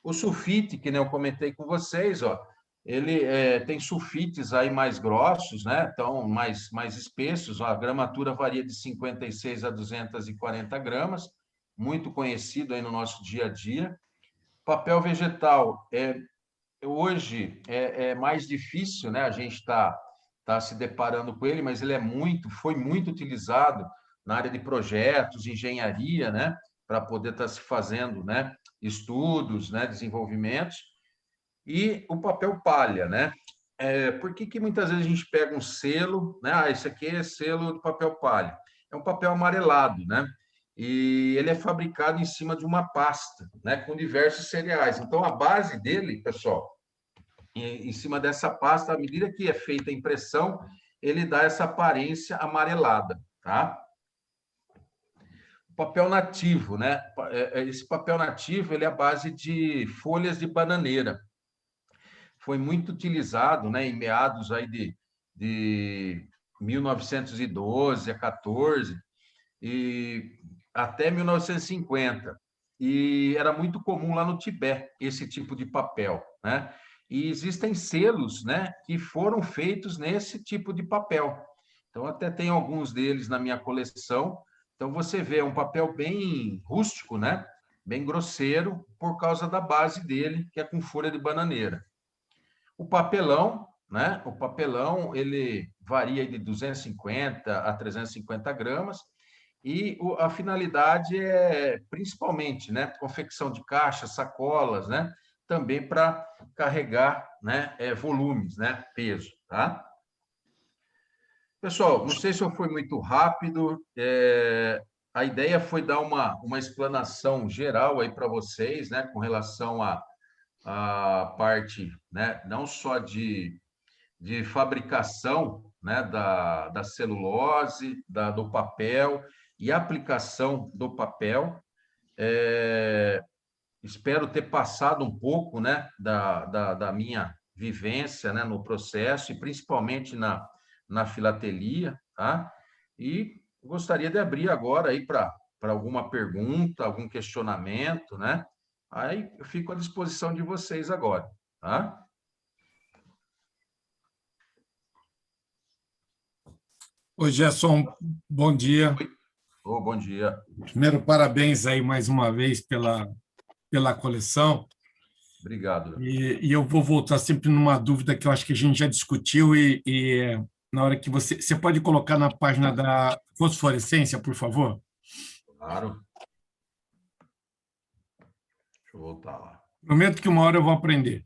O sulfite, que nem eu comentei com vocês, ó, ele tem sulfites aí mais grossos, né? Então, mais espessos, a gramatura varia de 56 a 240 gramas, muito conhecido aí no nosso dia a dia. Papel vegetal, hoje é mais difícil, né? A gente está se deparando com ele, mas ele foi muito utilizado na área de projetos, engenharia, né? Para poder estar se fazendo, né? Estudos, né? Desenvolvimentos. E o papel palha, né? Por que muitas vezes a gente pega um selo, né? Esse aqui é selo de papel palha. É um papel amarelado, né? E ele é fabricado em cima de uma pasta, né? Com diversos cereais. Então, a base dele, pessoal, em cima dessa pasta, à medida que é feita a impressão, ele dá essa aparência amarelada, tá? O papel nativo, né? Esse papel nativo, ele é a base de folhas de bananeira. Foi muito utilizado, né, em meados aí de 1912 a 14 e até 1950. E era muito comum lá no Tibete esse tipo de papel, né? E existem selos, né, que foram feitos nesse tipo de papel. Então, até tem alguns deles na minha coleção. Então, você vê um papel bem rústico, né? Bem grosseiro, por causa da base dele, que é com folha de bananeira. O papelão, né? O papelão, ele varia de 250 a 350 gramas, e a finalidade é, principalmente, né? Confecção de caixas, sacolas, né? Também para carregar, né? Volumes, né? Peso, tá? Pessoal, não sei se eu fui muito rápido, a ideia foi dar uma explanação geral aí para vocês, né? Com relação a parte, né, não só de fabricação, né, da celulose, do papel e aplicação do papel. Espero ter passado um pouco, né, da minha vivência, né, no processo e principalmente na filatelia, tá? E gostaria de abrir agora aí para alguma pergunta, algum questionamento, né? Aí eu fico à disposição de vocês agora, tá? Ô, Gerson, bom dia. Bom dia. Primeiro, parabéns aí mais uma vez pela coleção. Obrigado. E eu vou voltar sempre numa dúvida que eu acho que a gente já discutiu e na hora que você pode colocar na página da fosforescência, por favor? Claro. Deixa eu voltar lá. Prometo que uma hora eu vou aprender.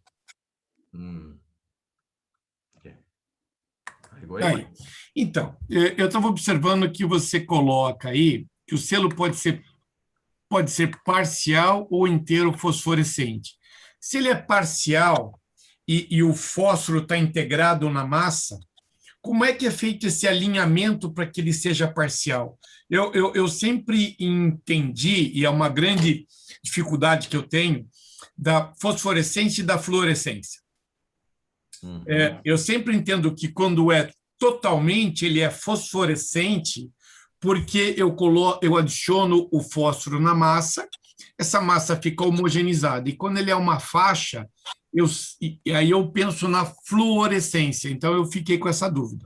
Aí. Então, eu estava observando que você coloca aí que o selo pode ser parcial ou inteiro fosforescente. Se ele é parcial e o fósforo está integrado na massa, como é que é feito esse alinhamento para que ele seja parcial? Eu sempre entendi, e é uma grande dificuldade que eu tenho, da fosforescência e da fluorescência. Eu sempre entendo que quando é totalmente, ele é fosforescente, porque eu adiciono o fósforo na massa, essa massa fica homogeneizada, e quando ele é uma faixa, aí eu penso na fluorescência, então eu fiquei com essa dúvida.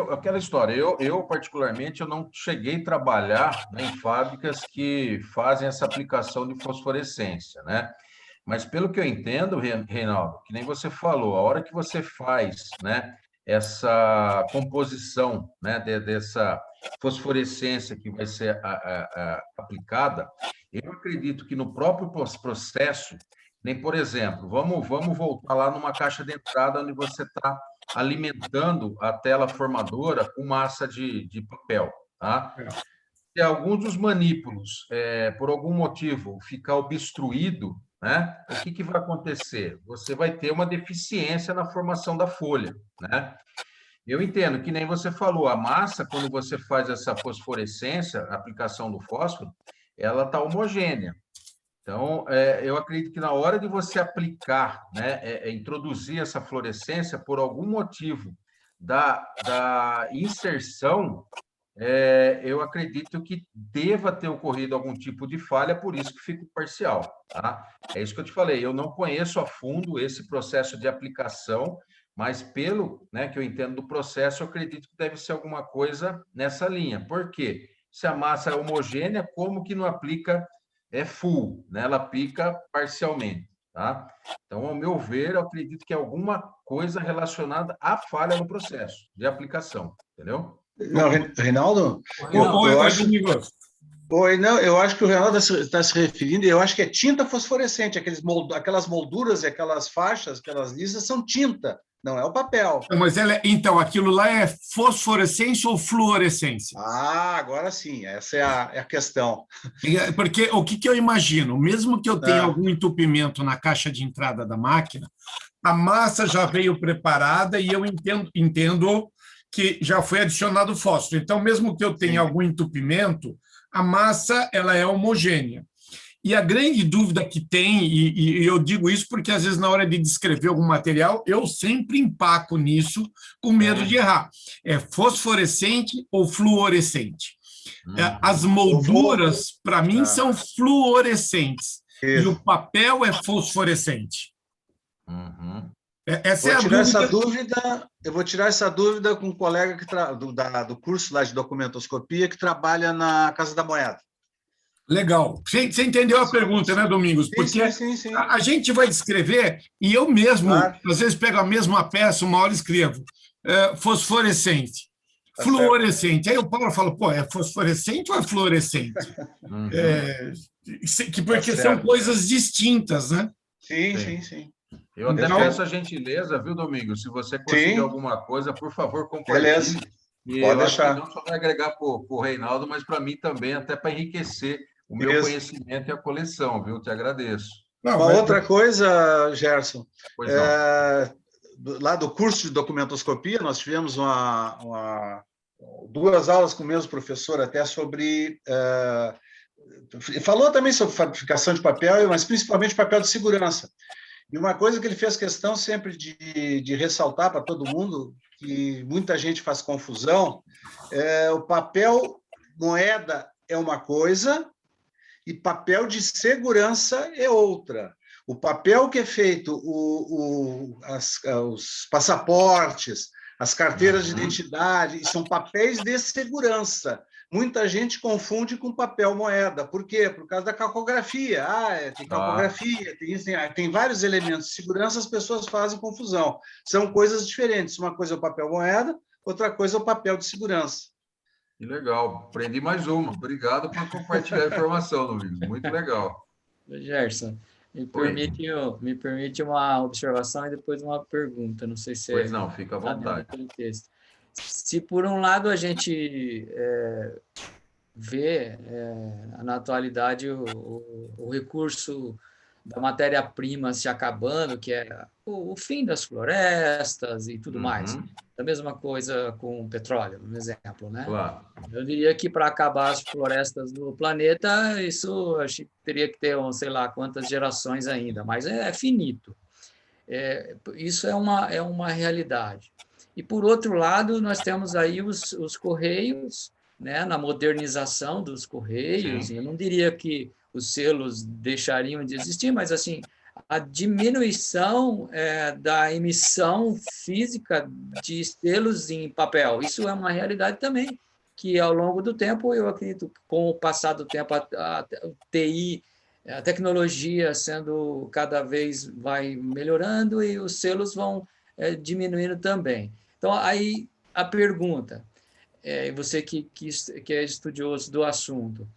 Aquela história, eu particularmente, eu não cheguei a trabalhar, né, em fábricas que fazem essa aplicação de fosforescência, né? Mas pelo que eu entendo, Reinaldo, que nem você falou, a hora que você faz, né, essa composição, né, dessa fosforescência que vai ser aplicada, eu acredito que no próprio processo, nem por exemplo, vamos voltar lá numa caixa de entrada onde você está alimentando a tela formadora com massa de papel, tá? Se alguns dos manípulos, por algum motivo, ficar obstruído, né? O que vai acontecer? Você vai ter uma deficiência na formação da folha, né? Eu entendo que nem você falou, a massa, quando você faz essa fosforescência, a aplicação do fósforo, ela está homogênea. Então, eu acredito que na hora de você aplicar, né, introduzir essa fluorescência, por algum motivo da inserção, eu acredito que deva ter ocorrido algum tipo de falha, por isso que fica parcial, tá? É isso que eu te falei, eu não conheço a fundo esse processo de aplicação, mas pelo, né, que eu entendo do processo, eu acredito que deve ser alguma coisa nessa linha. Por quê? Se a massa é homogênea, como que não aplica full, né? Ela aplica parcialmente, tá? Então, ao meu ver, eu acredito que é alguma coisa relacionada à falha no processo de aplicação, entendeu? Não, Reinaldo? Oi, Eu acho, Domingos. oi, não, eu acho que o Reinaldo está se referindo, eu acho que é tinta fosforescente, aquelas molduras e aquelas faixas, aquelas listas são tinta, não é o papel. Mas então, aquilo lá é fosforescência ou fluorescência? Ah, agora sim, essa é a questão. Porque o que eu imagino, mesmo que eu tenha algum entupimento na caixa de entrada da máquina, a massa já veio preparada e eu entendo que já foi adicionado fósforo. Então, mesmo que eu tenha algum entupimento, a massa ela é homogênea. E a grande dúvida que tem, e eu digo isso porque, às vezes, na hora de descrever algum material, eu sempre empaco nisso com medo de errar. É fosforescente ou fluorescente? As molduras, para mim, são fluorescentes. Isso. E o papel é fosforescente. Uhum. Essa é a dúvida. Eu vou tirar essa dúvida com um colega do curso lá de documentoscopia que trabalha na Casa da Moeda. Legal. Você entendeu a pergunta, né, Domingos? Porque sim. a gente vai descrever, e eu mesmo, às vezes, pego a mesma peça, uma hora escrevo fosforescente, fluorescente. Aí eu paro e falo, pô, é fosforescente ou é fluorescente? Uhum. Porque são coisas distintas, né? Sim. Eu até peço a gentileza, viu, Domingos? Se você conseguir alguma coisa, por favor, compartilhe. Beleza. E pode eu deixar. acho que não só vai agregar para o Reinaldo, mas para mim também, até para enriquecer o meu conhecimento e a coleção, viu? Te agradeço. Outra coisa, Gerson, Pois não. lá do curso de documentoscopia, nós tivemos duas aulas com o mesmo professor até sobre... falou também sobre fabricação de papel, mas principalmente papel de segurança. E uma coisa que ele fez questão sempre de ressaltar para todo mundo, que muita gente faz confusão, o papel moeda é uma coisa e papel de segurança é outra. O papel que é feito, os passaportes, as carteiras de identidade, são papéis de segurança. Muita gente confunde com papel moeda. Por quê? Por causa da calcografia. Tem calcografia, tem vários elementos de segurança, as pessoas fazem confusão. São coisas diferentes. Uma coisa é o papel moeda, outra coisa é o papel de segurança. Que legal. Aprendi mais uma. Obrigado por compartilhar a informação, Domingos. Muito legal. Gerson, me permite uma observação e depois uma pergunta. Não sei se Pois não, fica à vontade. Se, por um lado, a gente vê na atualidade o recurso da matéria-prima se acabando, que é o fim das florestas e tudo mais. A mesma coisa com o petróleo, um exemplo, né? Claro. Eu diria que para acabar as florestas do planeta, isso acho que teria que ter, sei lá, quantas gerações ainda, mas é finito. Isso é uma realidade. E, por outro lado, nós temos aí os Correios, né, na modernização dos Correios. Eu não diria que os selos deixariam de existir, mas assim a diminuição da emissão física de selos em papel. Isso é uma realidade também, que ao longo do tempo, eu acredito que com o passar do tempo, a TI, a tecnologia sendo cada vez vai melhorando e os selos vão diminuindo também. Então, aí a pergunta, você que é estudioso do assunto,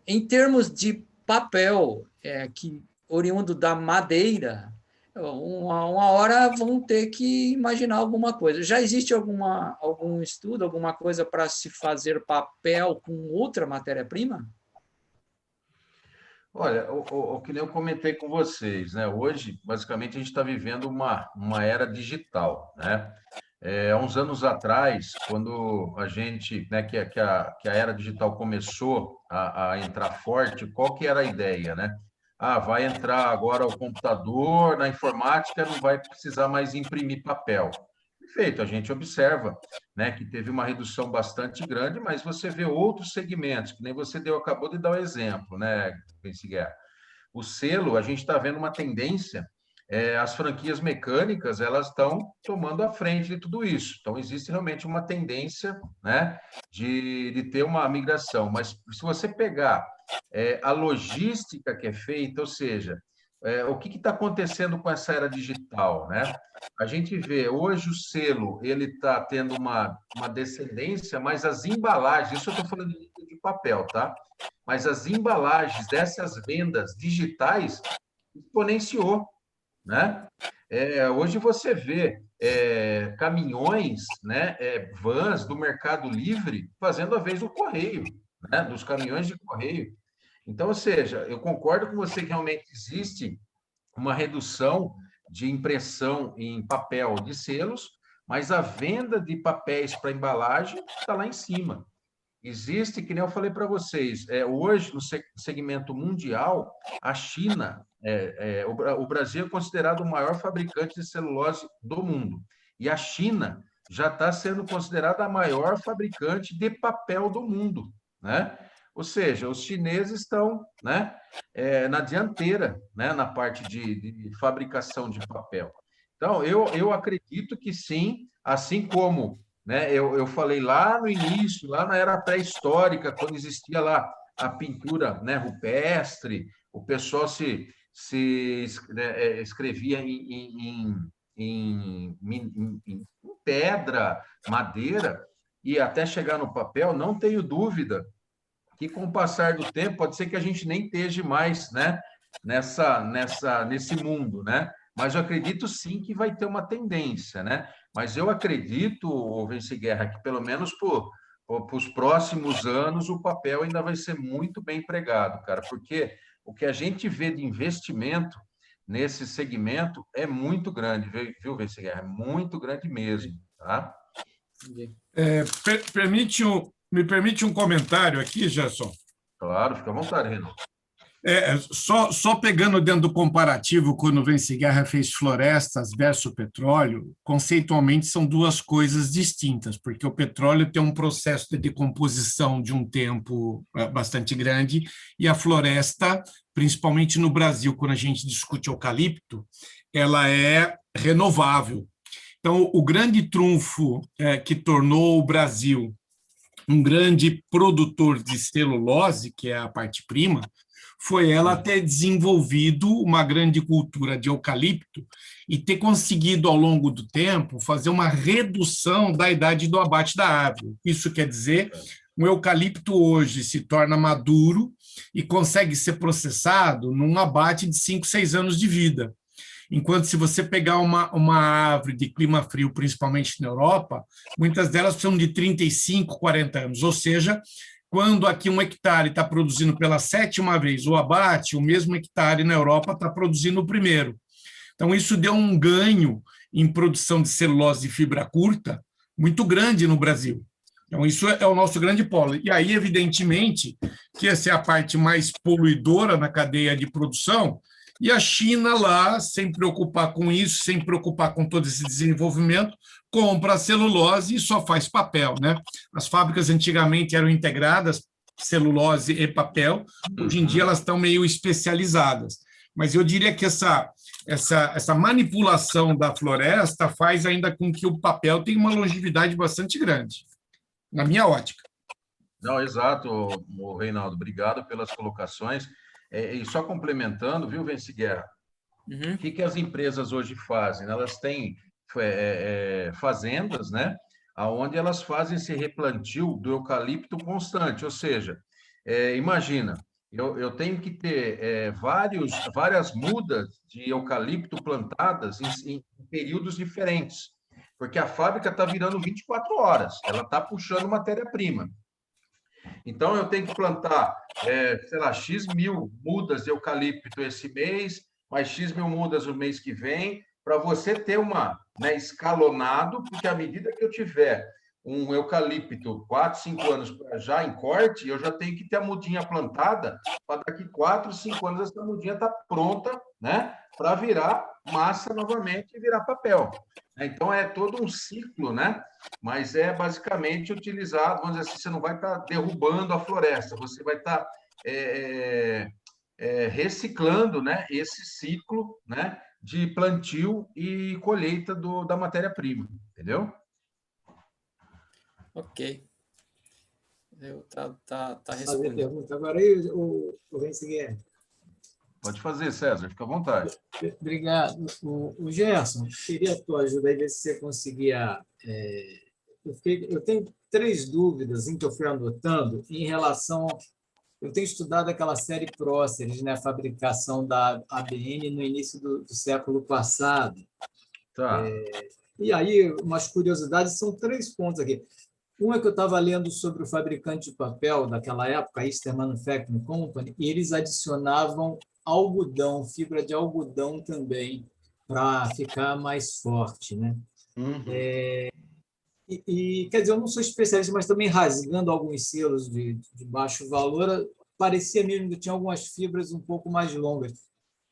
em termos de papel, que oriundo da madeira, uma hora vão ter que imaginar alguma coisa. Já existe algum estudo, alguma coisa para se fazer papel com outra matéria-prima? Olha, o que nem eu comentei com vocês, né? Hoje, basicamente, a gente está vivendo uma era digital, né? Há uns anos atrás, quando a gente, né, que a era digital começou a entrar forte, qual que era a ideia, né? Vai entrar agora o computador, na informática não vai precisar mais imprimir papel. Perfeito, a gente observa, né, que teve uma redução bastante grande, mas você vê outros segmentos, que nem você acabou de dar o exemplo, né, Vinci Guerra? O selo, a gente está vendo uma tendência, as franquias mecânicas, elas estão tomando a frente de tudo isso. Então, existe realmente uma tendência, né, de ter uma migração. Mas se você pegar a logística que é feita, ou seja, o que está acontecendo com essa era digital, né? A gente vê hoje o selo, ele está tendo uma descendência, mas as embalagens, isso eu estou falando de papel, tá? Mas as embalagens dessas vendas digitais exponenciou, né? Hoje você vê caminhões, né? Vans do Mercado Livre fazendo a vez do correio, né? Dos caminhões de correio. Então, ou seja, eu concordo com você que realmente existe uma redução de impressão em papel de selos, mas a venda de papéis para embalagem está lá em cima. Existe, que nem eu falei para vocês, hoje, no segmento mundial, a China, o Brasil é considerado o maior fabricante de celulose do mundo. E a China já está sendo considerada a maior fabricante de papel do mundo, né? Ou seja, os chineses estão, né, na dianteira, né, na parte de fabricação de papel. Então, eu acredito que sim, assim como, né, eu falei lá no início, lá na era pré-histórica, quando existia lá a pintura, né, rupestre, o pessoal escrevia em pedra, madeira, e até chegar no papel, não tenho dúvida que com o passar do tempo pode ser que a gente nem esteja mais, né, nesse mundo, né? Mas eu acredito sim que vai ter uma tendência, né? Mas eu acredito, Vinci Guerra, que pelo menos para os próximos anos o papel ainda vai ser muito bem empregado, cara, porque o que a gente vê de investimento nesse segmento é muito grande, viu, Vinci Guerra? É muito grande mesmo, tá? Me permite um comentário aqui, Gerson? Claro, fica à vontade, Renan. Só pegando dentro do comparativo, quando o Vinci Guerra fez florestas versus petróleo, conceitualmente são duas coisas distintas, porque o petróleo tem um processo de decomposição de um tempo bastante grande, e a floresta, principalmente no Brasil, quando a gente discute eucalipto, ela é renovável. Então, o grande trunfo que tornou o Brasil um grande produtor de celulose, que é a parte-prima, foi ela ter desenvolvido uma grande cultura de eucalipto e ter conseguido, ao longo do tempo, fazer uma redução da idade do abate da árvore. Isso quer dizer, o eucalipto hoje se torna maduro e consegue ser processado num abate de 5, 6 anos de vida. Enquanto, se você pegar uma árvore de clima frio, principalmente na Europa, muitas delas precisam de 35, 40 anos. Ou seja, quando aqui 1 hectare está produzindo pela 7ª vez o abate, o mesmo hectare na Europa está produzindo o primeiro. Então, isso deu um ganho em produção de celulose de fibra curta muito grande no Brasil. Então, isso é o nosso grande polo. E aí, evidentemente, que essa é a parte mais poluidora na cadeia de produção, e a China lá, sem preocupar com isso, sem preocupar com todo esse desenvolvimento, compra a celulose e só faz papel, né? As fábricas antigamente eram integradas, celulose e papel, hoje em dia elas estão meio especializadas. mas eu diria que essa manipulação da floresta faz ainda com que o papel tenha uma longevidade bastante grande, na minha ótica. Não, exato, Reinaldo, obrigado pelas colocações. E só complementando, viu, Vence Guerra? O que as empresas hoje fazem? Elas têm fazendas, né, onde elas fazem esse replantio do eucalipto constante, ou seja, imagina, eu tenho que ter várias mudas de eucalipto plantadas em períodos diferentes, porque a fábrica está virando 24 horas, ela está puxando matéria-prima. Então, eu tenho que plantar, sei lá, X mil mudas de eucalipto esse mês, mais X mil mudas o mês que vem, para você ter escalonado, porque à medida que eu tiver um eucalipto 4, 5 anos já em corte, eu já tenho que ter a mudinha plantada, para daqui 4, 5 anos essa mudinha está pronta, né, para virar massa novamente e virar papel. Então, é todo um ciclo, né? Mas é basicamente utilizado, vamos dizer assim, você não vai estar derrubando a floresta, você vai estar reciclando, né, esse ciclo, né, de plantio e colheita da matéria-prima, entendeu? Ok. Tá Fazer respondido. pergunta. Agora aí, o Vence Guerra. Pode fazer, César, fica à vontade. Obrigado. O Gerson, queria a tua ajuda aí, ver se você conseguia... eu tenho 3 dúvidas que eu fui anotando em relação... Eu tenho estudado aquela série Próceres, né, a fabricação da ABN no início do século passado. Tá. E aí, umas curiosidades, são 3 pontos aqui. Um é que eu estava lendo sobre o fabricante de papel daquela época, a Eastern Manufacturing Company, e eles adicionavam algodão, fibra de algodão também, para ficar mais forte, né? Quer dizer, eu não sou especialista, mas também rasgando alguns selos de baixo valor, parecia mesmo que tinha algumas fibras um pouco mais longas.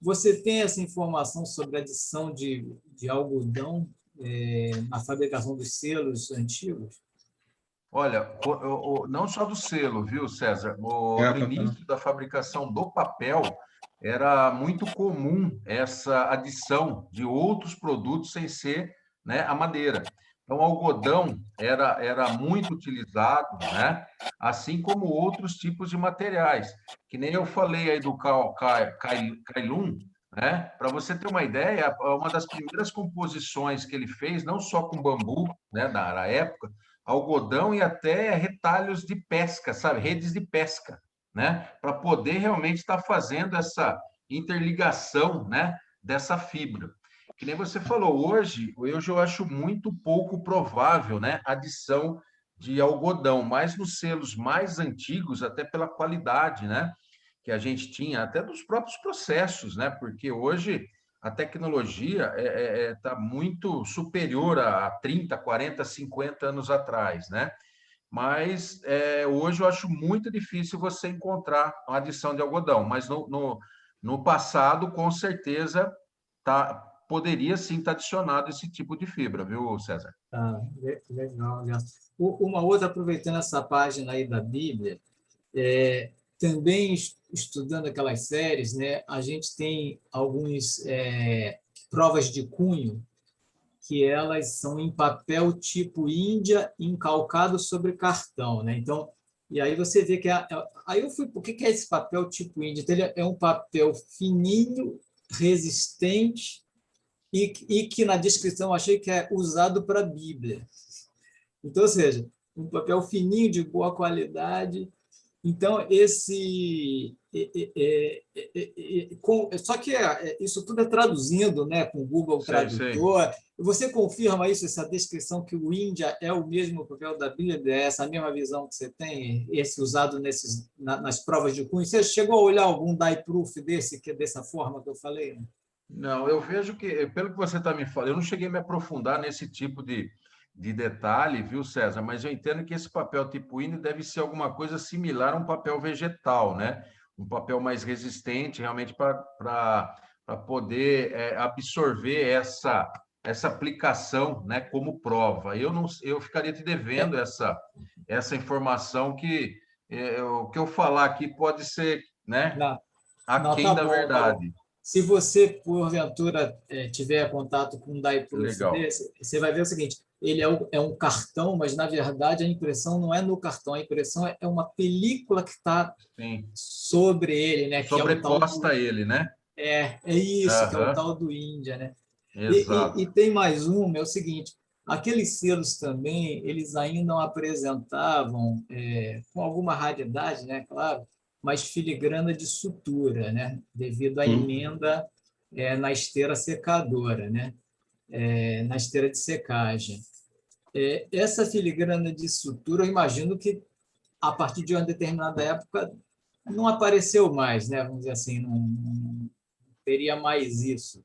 Você tem essa informação sobre a adição de algodão na fabricação dos selos antigos? Olha, não só do selo, viu, César? No início da fabricação do papel, era muito comum essa adição de outros produtos sem ser, né, a madeira. Então, o algodão era muito utilizado, né, assim como outros tipos de materiais, que nem eu falei aí do Kailun, né? Para você ter uma ideia, uma das primeiras composições que ele fez, não só com bambu, né, na época, algodão e até retalhos de pesca, sabe? Redes de pesca, né? Para poder realmente estar fazendo essa interligação, né, dessa fibra. Que nem você falou, hoje eu acho muito pouco provável, né, a adição de algodão, mas nos selos mais antigos, até pela qualidade, né, que a gente tinha, até dos próprios processos, né, porque hoje a tecnologia está muito superior a 30, 40, 50 anos atrás, né? Mas hoje eu acho muito difícil você encontrar uma adição de algodão, mas no passado, com certeza, poderia sim estar adicionado esse tipo de fibra, viu, César? Legal. Uma outra, aproveitando essa página aí da Bíblia, também estudando aquelas séries, né, a gente tem algumas provas de cunho que elas são em papel tipo Índia, encalcado sobre cartão, né? Então, e aí você vê que aí eu fui, por que é esse papel tipo Índia? Então, ele é um papel fininho, resistente e que na descrição eu achei que é usado para a Bíblia. Então, ou seja, um papel fininho de boa qualidade. Então, só que isso tudo é traduzindo, né, com o Google Tradutor. Sei. Você confirma isso, essa descrição que o Índia é o mesmo papel da Bíblia, é essa mesma visão que você tem, esse usado nas provas de cunho? Você chegou a olhar algum die proof que é dessa forma que eu falei? Não, eu vejo que, pelo que você está me falando, eu não cheguei a me aprofundar nesse tipo de detalhe, viu, César? Mas eu entendo que esse papel tipo Índia deve ser alguma coisa similar a um papel vegetal, né? Um papel mais resistente, realmente, para poder absorver essa aplicação, né, como prova. Eu ficaria te devendo essa informação que o que eu falar aqui pode ser, né, aquém da verdade. Se você, porventura, tiver contato com um die-proof Legal. desse, você vai ver o seguinte, ele é um cartão, mas, na verdade, a impressão não é no cartão, a impressão é uma película que está Sim. sobre ele, né? Que é o tal Sobreposta a ele, né? é isso, que é o Aham, tal do Índia, né? E exato. tem mais um, é o seguinte, aqueles selos também, eles ainda não apresentavam, com alguma raridade, né, claro, mas filigrana de sutura, né, devido à emenda na esteira secadora, né, na esteira de secagem. Essa filigrana de sutura, eu imagino que, a partir de uma determinada época, não apareceu mais, né, vamos dizer assim, não teria mais isso.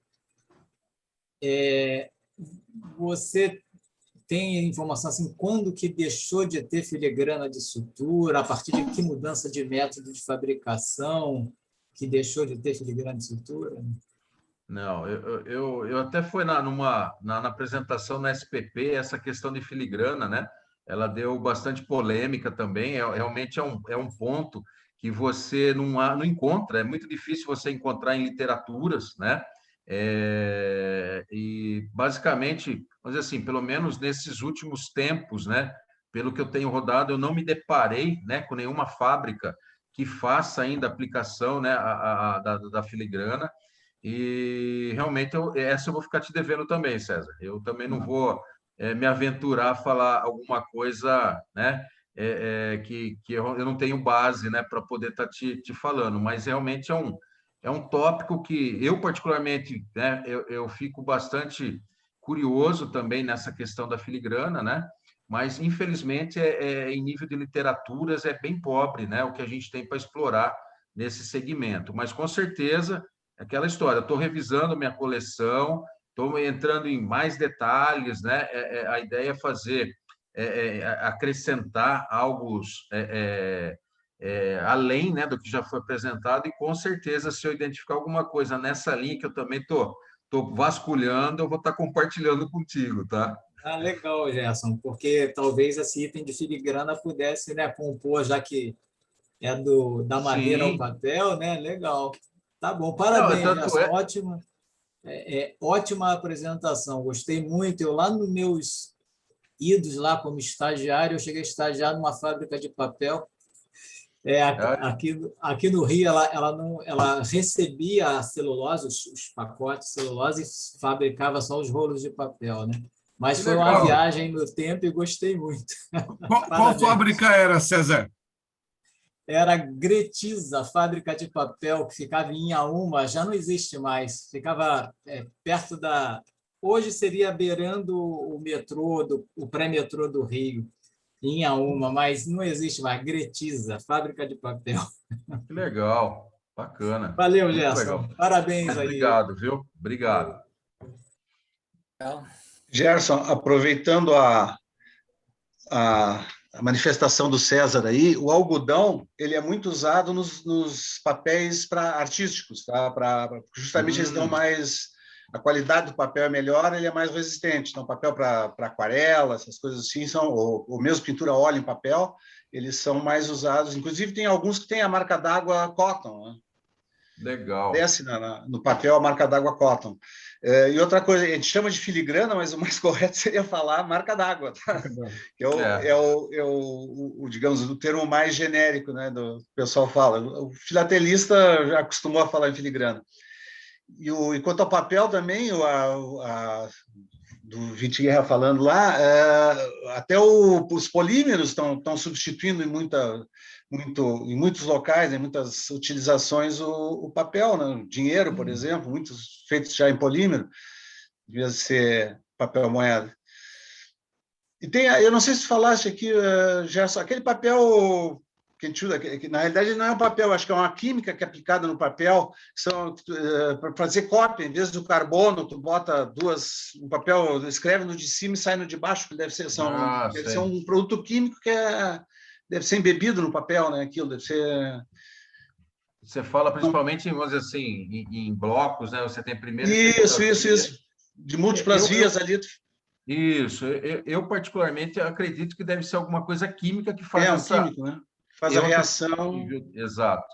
Você tem informação assim, quando que deixou de ter filigrana de sutura, a partir de que mudança de método de fabricação que deixou de ter filigrana de sutura? Não, eu até fui na apresentação na SPP, essa questão de filigrana, né? Ela deu bastante polêmica também, realmente é um ponto que você não encontra, é muito difícil você encontrar em literaturas, né? E basicamente, vamos dizer assim, pelo menos nesses últimos tempos, né? Pelo que eu tenho rodado, eu não me deparei, né, com nenhuma fábrica que faça ainda aplicação, né, da filigrana. E realmente essa eu vou ficar te devendo também, César. Eu também não vou me aventurar a falar alguma coisa, né, que eu não tenho base, né, para poder estar te falando, mas realmente é um tópico que eu, particularmente, né, eu fico bastante curioso também nessa questão da filigrana, né? Mas, infelizmente, em nível de literaturas é bem pobre, né, o que a gente tem para explorar nesse segmento. Mas, com certeza, aquela história, estou revisando minha coleção, estou entrando em mais detalhes, né? A ideia é fazer, acrescentar algo além, né, do que já foi apresentado, e com certeza, se eu identificar alguma coisa nessa linha que eu também estou vasculhando, eu vou estar compartilhando contigo, tá? Ah, legal, Gerson, porque talvez esse item de filigrana pudesse, né, compor, já que é da madeira ao Sim. papel, né? Legal. Tá bom, Não, parabéns, tanto Gerson, é. ótima apresentação, gostei muito. Eu lá nos meus idos lá como estagiário, eu cheguei a estagiar numa fábrica de papel. Aqui no Rio, ela recebia a celulose, os pacotes de celulose, e fabricava só os rolos de papel, né? Mas Que foi uma legal. viagem no tempo e gostei muito. Qual fábrica era, César? Era Gretiza, fábrica de papel, que ficava em Inhaúma, já não existe mais. Ficava perto da... Hoje seria beirando o metrô, o pré-metrô do Rio, em Inhaúma, mas não existe mais. Gretiza, fábrica de papel. Que legal. Bacana. Valeu, Muito Gerson. legal. Parabéns aí. Obrigado, viu? Obrigado. Então, Gerson, aproveitando a manifestação do César aí, o algodão ele é muito usado nos papéis artísticos, tá? Justamente eles dão mais... A qualidade do papel é melhor, ele é mais resistente. Então, papel para aquarela, essas coisas assim, ou mesmo pintura a óleo em papel, eles são mais usados. Inclusive, tem alguns que têm a marca d'água Cotton, né? Legal. Desce no papel a marca d'água Cotton. E outra coisa, a gente chama de filigrana, mas o mais correto seria falar marca d'água, tá? Que digamos, o termo mais genérico, né, do pessoal fala. O filatelista já acostumou a falar em filigrana. E quanto ao papel também, do Vinte Guerra falando lá, até os polímeros estão substituindo em muitos locais, em muitas utilizações, o papel, né? Dinheiro, por exemplo, muitos feitos já em polímero, devia ser papel moeda. E eu não sei se falaste aqui, Gerson, aquele papel que a gente usa, que na realidade não é um papel, acho que é uma química que é aplicada no papel, para fazer cópia, em vez do carbono, tu bota um papel, escreve no de cima e sai no de baixo, que deve ser um produto químico que deve ser embebido no papel, né? Aquilo deve ser... Você fala principalmente, vamos dizer assim, em blocos, né? Você tem primeiro e Isso. De múltiplas vias ali. Isso. Eu particularmente acredito que deve ser alguma coisa química que faz químico, né? Faz a reação. Exato.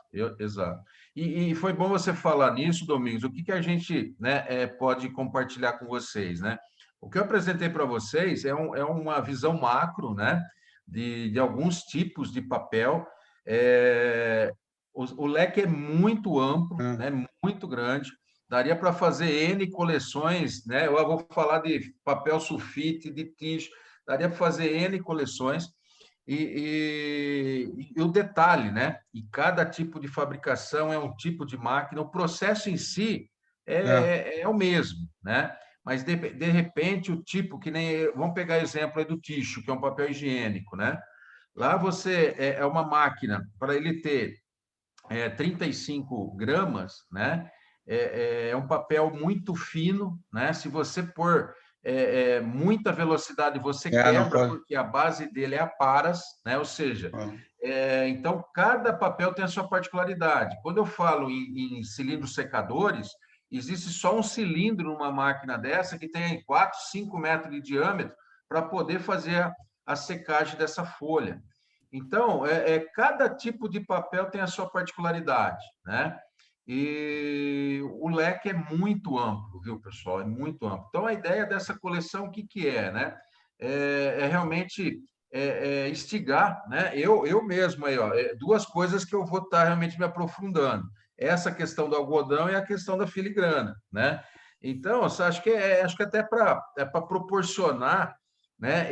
E foi bom você falar nisso, Domingos. O que a gente, né, pode compartilhar com vocês, né? O que eu apresentei para vocês é uma visão macro, né, de alguns tipos de papel. O leque é muito amplo, né, muito grande. Daria para fazer N coleções, né? Eu vou falar de papel sulfite, de tixo, daria para fazer N coleções. E o detalhe, né? E cada tipo de fabricação é um tipo de máquina, o processo em si é o mesmo, né? Mas de repente o tipo, que nem. Vamos pegar exemplo aí do tixo, que é um papel higiênico, né? Lá você é uma máquina, para ele ter 35 gramas, né? É um papel muito fino, né? Se você pôr muita velocidade, você quebra, porque a base dele é a paras, né? Ou seja, então cada papel tem a sua particularidade. Quando eu falo em cilindros secadores, existe só um cilindro numa máquina dessa que tem 4, 5 metros de diâmetro para poder fazer a secagem dessa folha. Então, cada tipo de papel tem a sua particularidade, né? E o leque é muito amplo, viu, pessoal? É muito amplo. Então, a ideia dessa coleção, o que é, né? Realmente instigar, né? Eu mesmo, aí, ó, duas coisas que eu vou estar realmente me aprofundando. Essa questão do algodão e a questão da filigrana, né? Então, acho que até para proporcionar, né,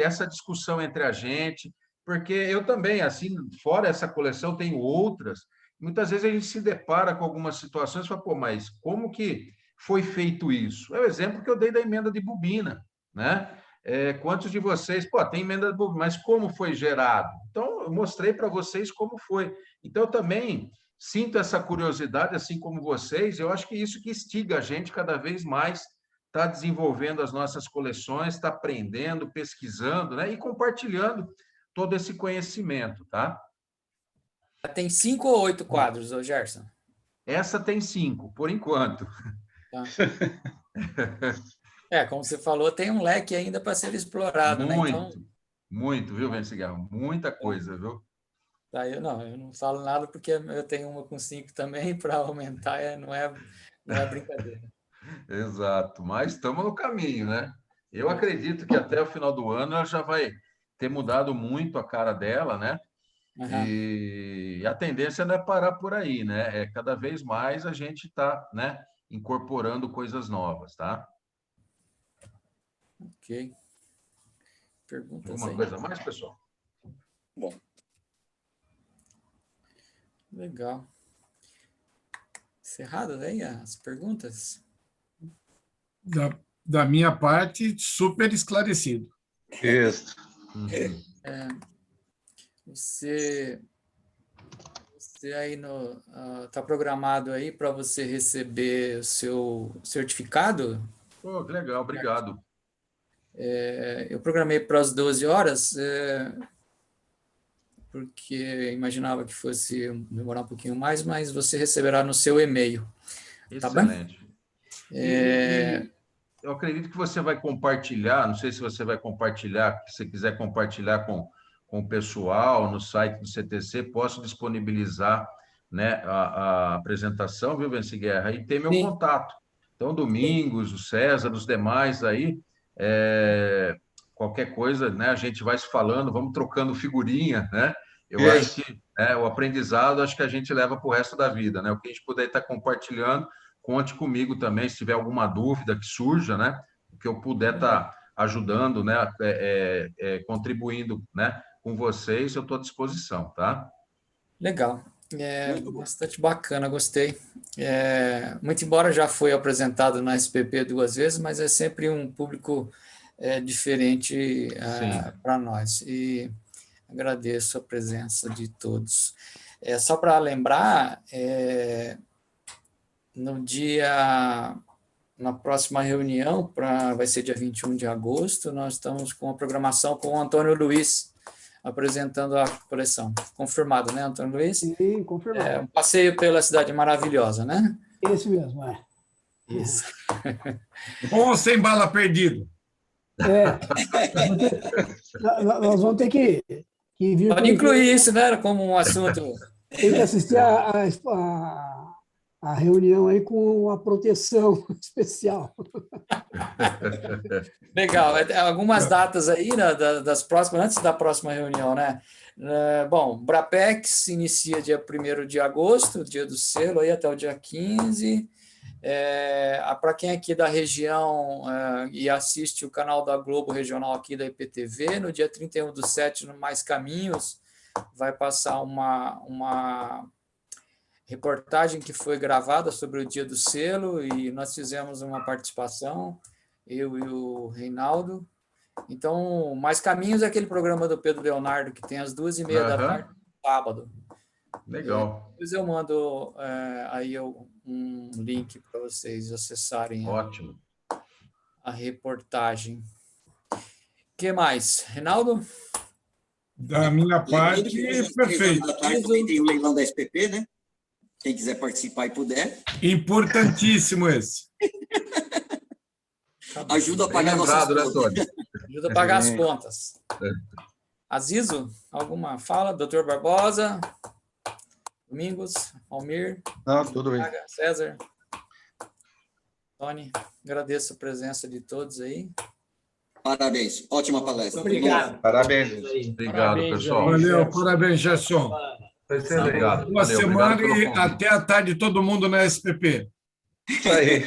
essa discussão entre a gente, porque eu também, assim, fora essa coleção, tenho outras. Muitas vezes a gente se depara com algumas situações e fala, pô, mas como que foi feito isso? É o exemplo que eu dei da emenda de bobina, né? Quantos de vocês, pô, tem emenda de bobina, mas como foi gerado? Então, eu mostrei para vocês como foi. Então, eu também sinto essa curiosidade, assim como vocês, eu acho que isso que instiga a gente cada vez mais está desenvolvendo as nossas coleções, está aprendendo, pesquisando, né? E compartilhando todo esse conhecimento, tá? Tem 5 ou 8 quadros, ô Gerson? Essa tem 5, por enquanto. Tá. Como você falou, tem um leque ainda para ser explorado, muito, né? Então, muito, viu, Vencigarro? Muita coisa, viu? Tá, eu não falo nada porque eu tenho uma com 5 também, para aumentar não é brincadeira. Exato, mas estamos no caminho, né? Eu acredito que até o final do ano ela já vai ter mudado muito a cara dela, né? Uhum. E a tendência não é parar por aí, né? Cada vez mais a gente está, né, incorporando coisas novas, tá? Ok. Perguntas Alguma aí? coisa mais, pessoal? Bom. Legal. Encerradas aí as perguntas? Da minha parte, super esclarecido. Isso. Você aí está programado aí para você receber o seu certificado? Pô, que legal, obrigado. Eu programei para as 12 horas, porque imaginava que fosse demorar um pouquinho mais, mas você receberá no seu e-mail. Excelente. Tá bem? Eu acredito que você vai compartilhar, não sei se você vai compartilhar, se você quiser compartilhar com o pessoal no site do CTC, posso disponibilizar, né, a apresentação, viu, Vence Guerra? E tem meu contato. Então, Domingos, o César, os demais aí, qualquer coisa, né, a gente vai se falando, vamos trocando figurinha, né? Eu acho que o aprendizado, acho que a gente leva para o resto da vida, né? O que a gente puder estar compartilhando, conte comigo também, se tiver alguma dúvida que surja, né? O que eu puder estar ajudando, né? Contribuindo, né? Com vocês, eu estou à disposição, tá? Legal. Bastante bacana, gostei. Muito embora já foi apresentado na SPP 2 vezes, mas é sempre um público diferente para nós. E agradeço a presença de todos. Só para lembrar, na próxima reunião, vai ser dia 21 de agosto, nós estamos com a programação com o Antônio Luiz, apresentando a coleção. Confirmado, né, Antônio Luiz? Sim, confirmado. Um passeio pela cidade maravilhosa, né? Esse mesmo, Isso. Ou sem bala perdido. Nós vamos ter que vir. Pode incluir isso, né, como um assunto Tem que assistir a reunião aí com a proteção especial. Legal. Algumas datas aí, né, das próximas, antes da próxima reunião, né? Bom, Brapex inicia dia 1º de agosto, dia do selo, aí até o dia 15. Para quem é aqui da região e assiste o canal da Globo Regional aqui da IPTV, no dia 31/7, no Mais Caminhos, vai passar uma reportagem que foi gravada sobre o dia do selo, e nós fizemos uma participação, eu e o Reinaldo. Então, Mais Caminhos é aquele programa do Pedro Leonardo, que tem às 2h30 da tarde, sábado. Legal. Depois eu mando aí um link para vocês acessarem Ótimo. a reportagem. O que mais? Reinaldo? Da minha parte, perfeito. Da tarde também tem o leilão da SPP, né? Quem quiser participar e puder. Importantíssimo esse. Ajuda a pagar nossas Lembrado, né, contas. Tony? Ajuda a pagar as contas. Azizo, alguma fala? Doutor Barbosa? Domingos? Almir? Não, tudo bem. César? Tony, agradeço a presença de todos aí. Parabéns. Ótima palestra. Obrigado. Parabéns, gente. Obrigado, Parabéns, pessoal. Valeu, parabéns, Gerson. Obrigado. Boa Valeu, semana obrigado pelo e convite. até a tarde todo mundo na SPP. Isso aí.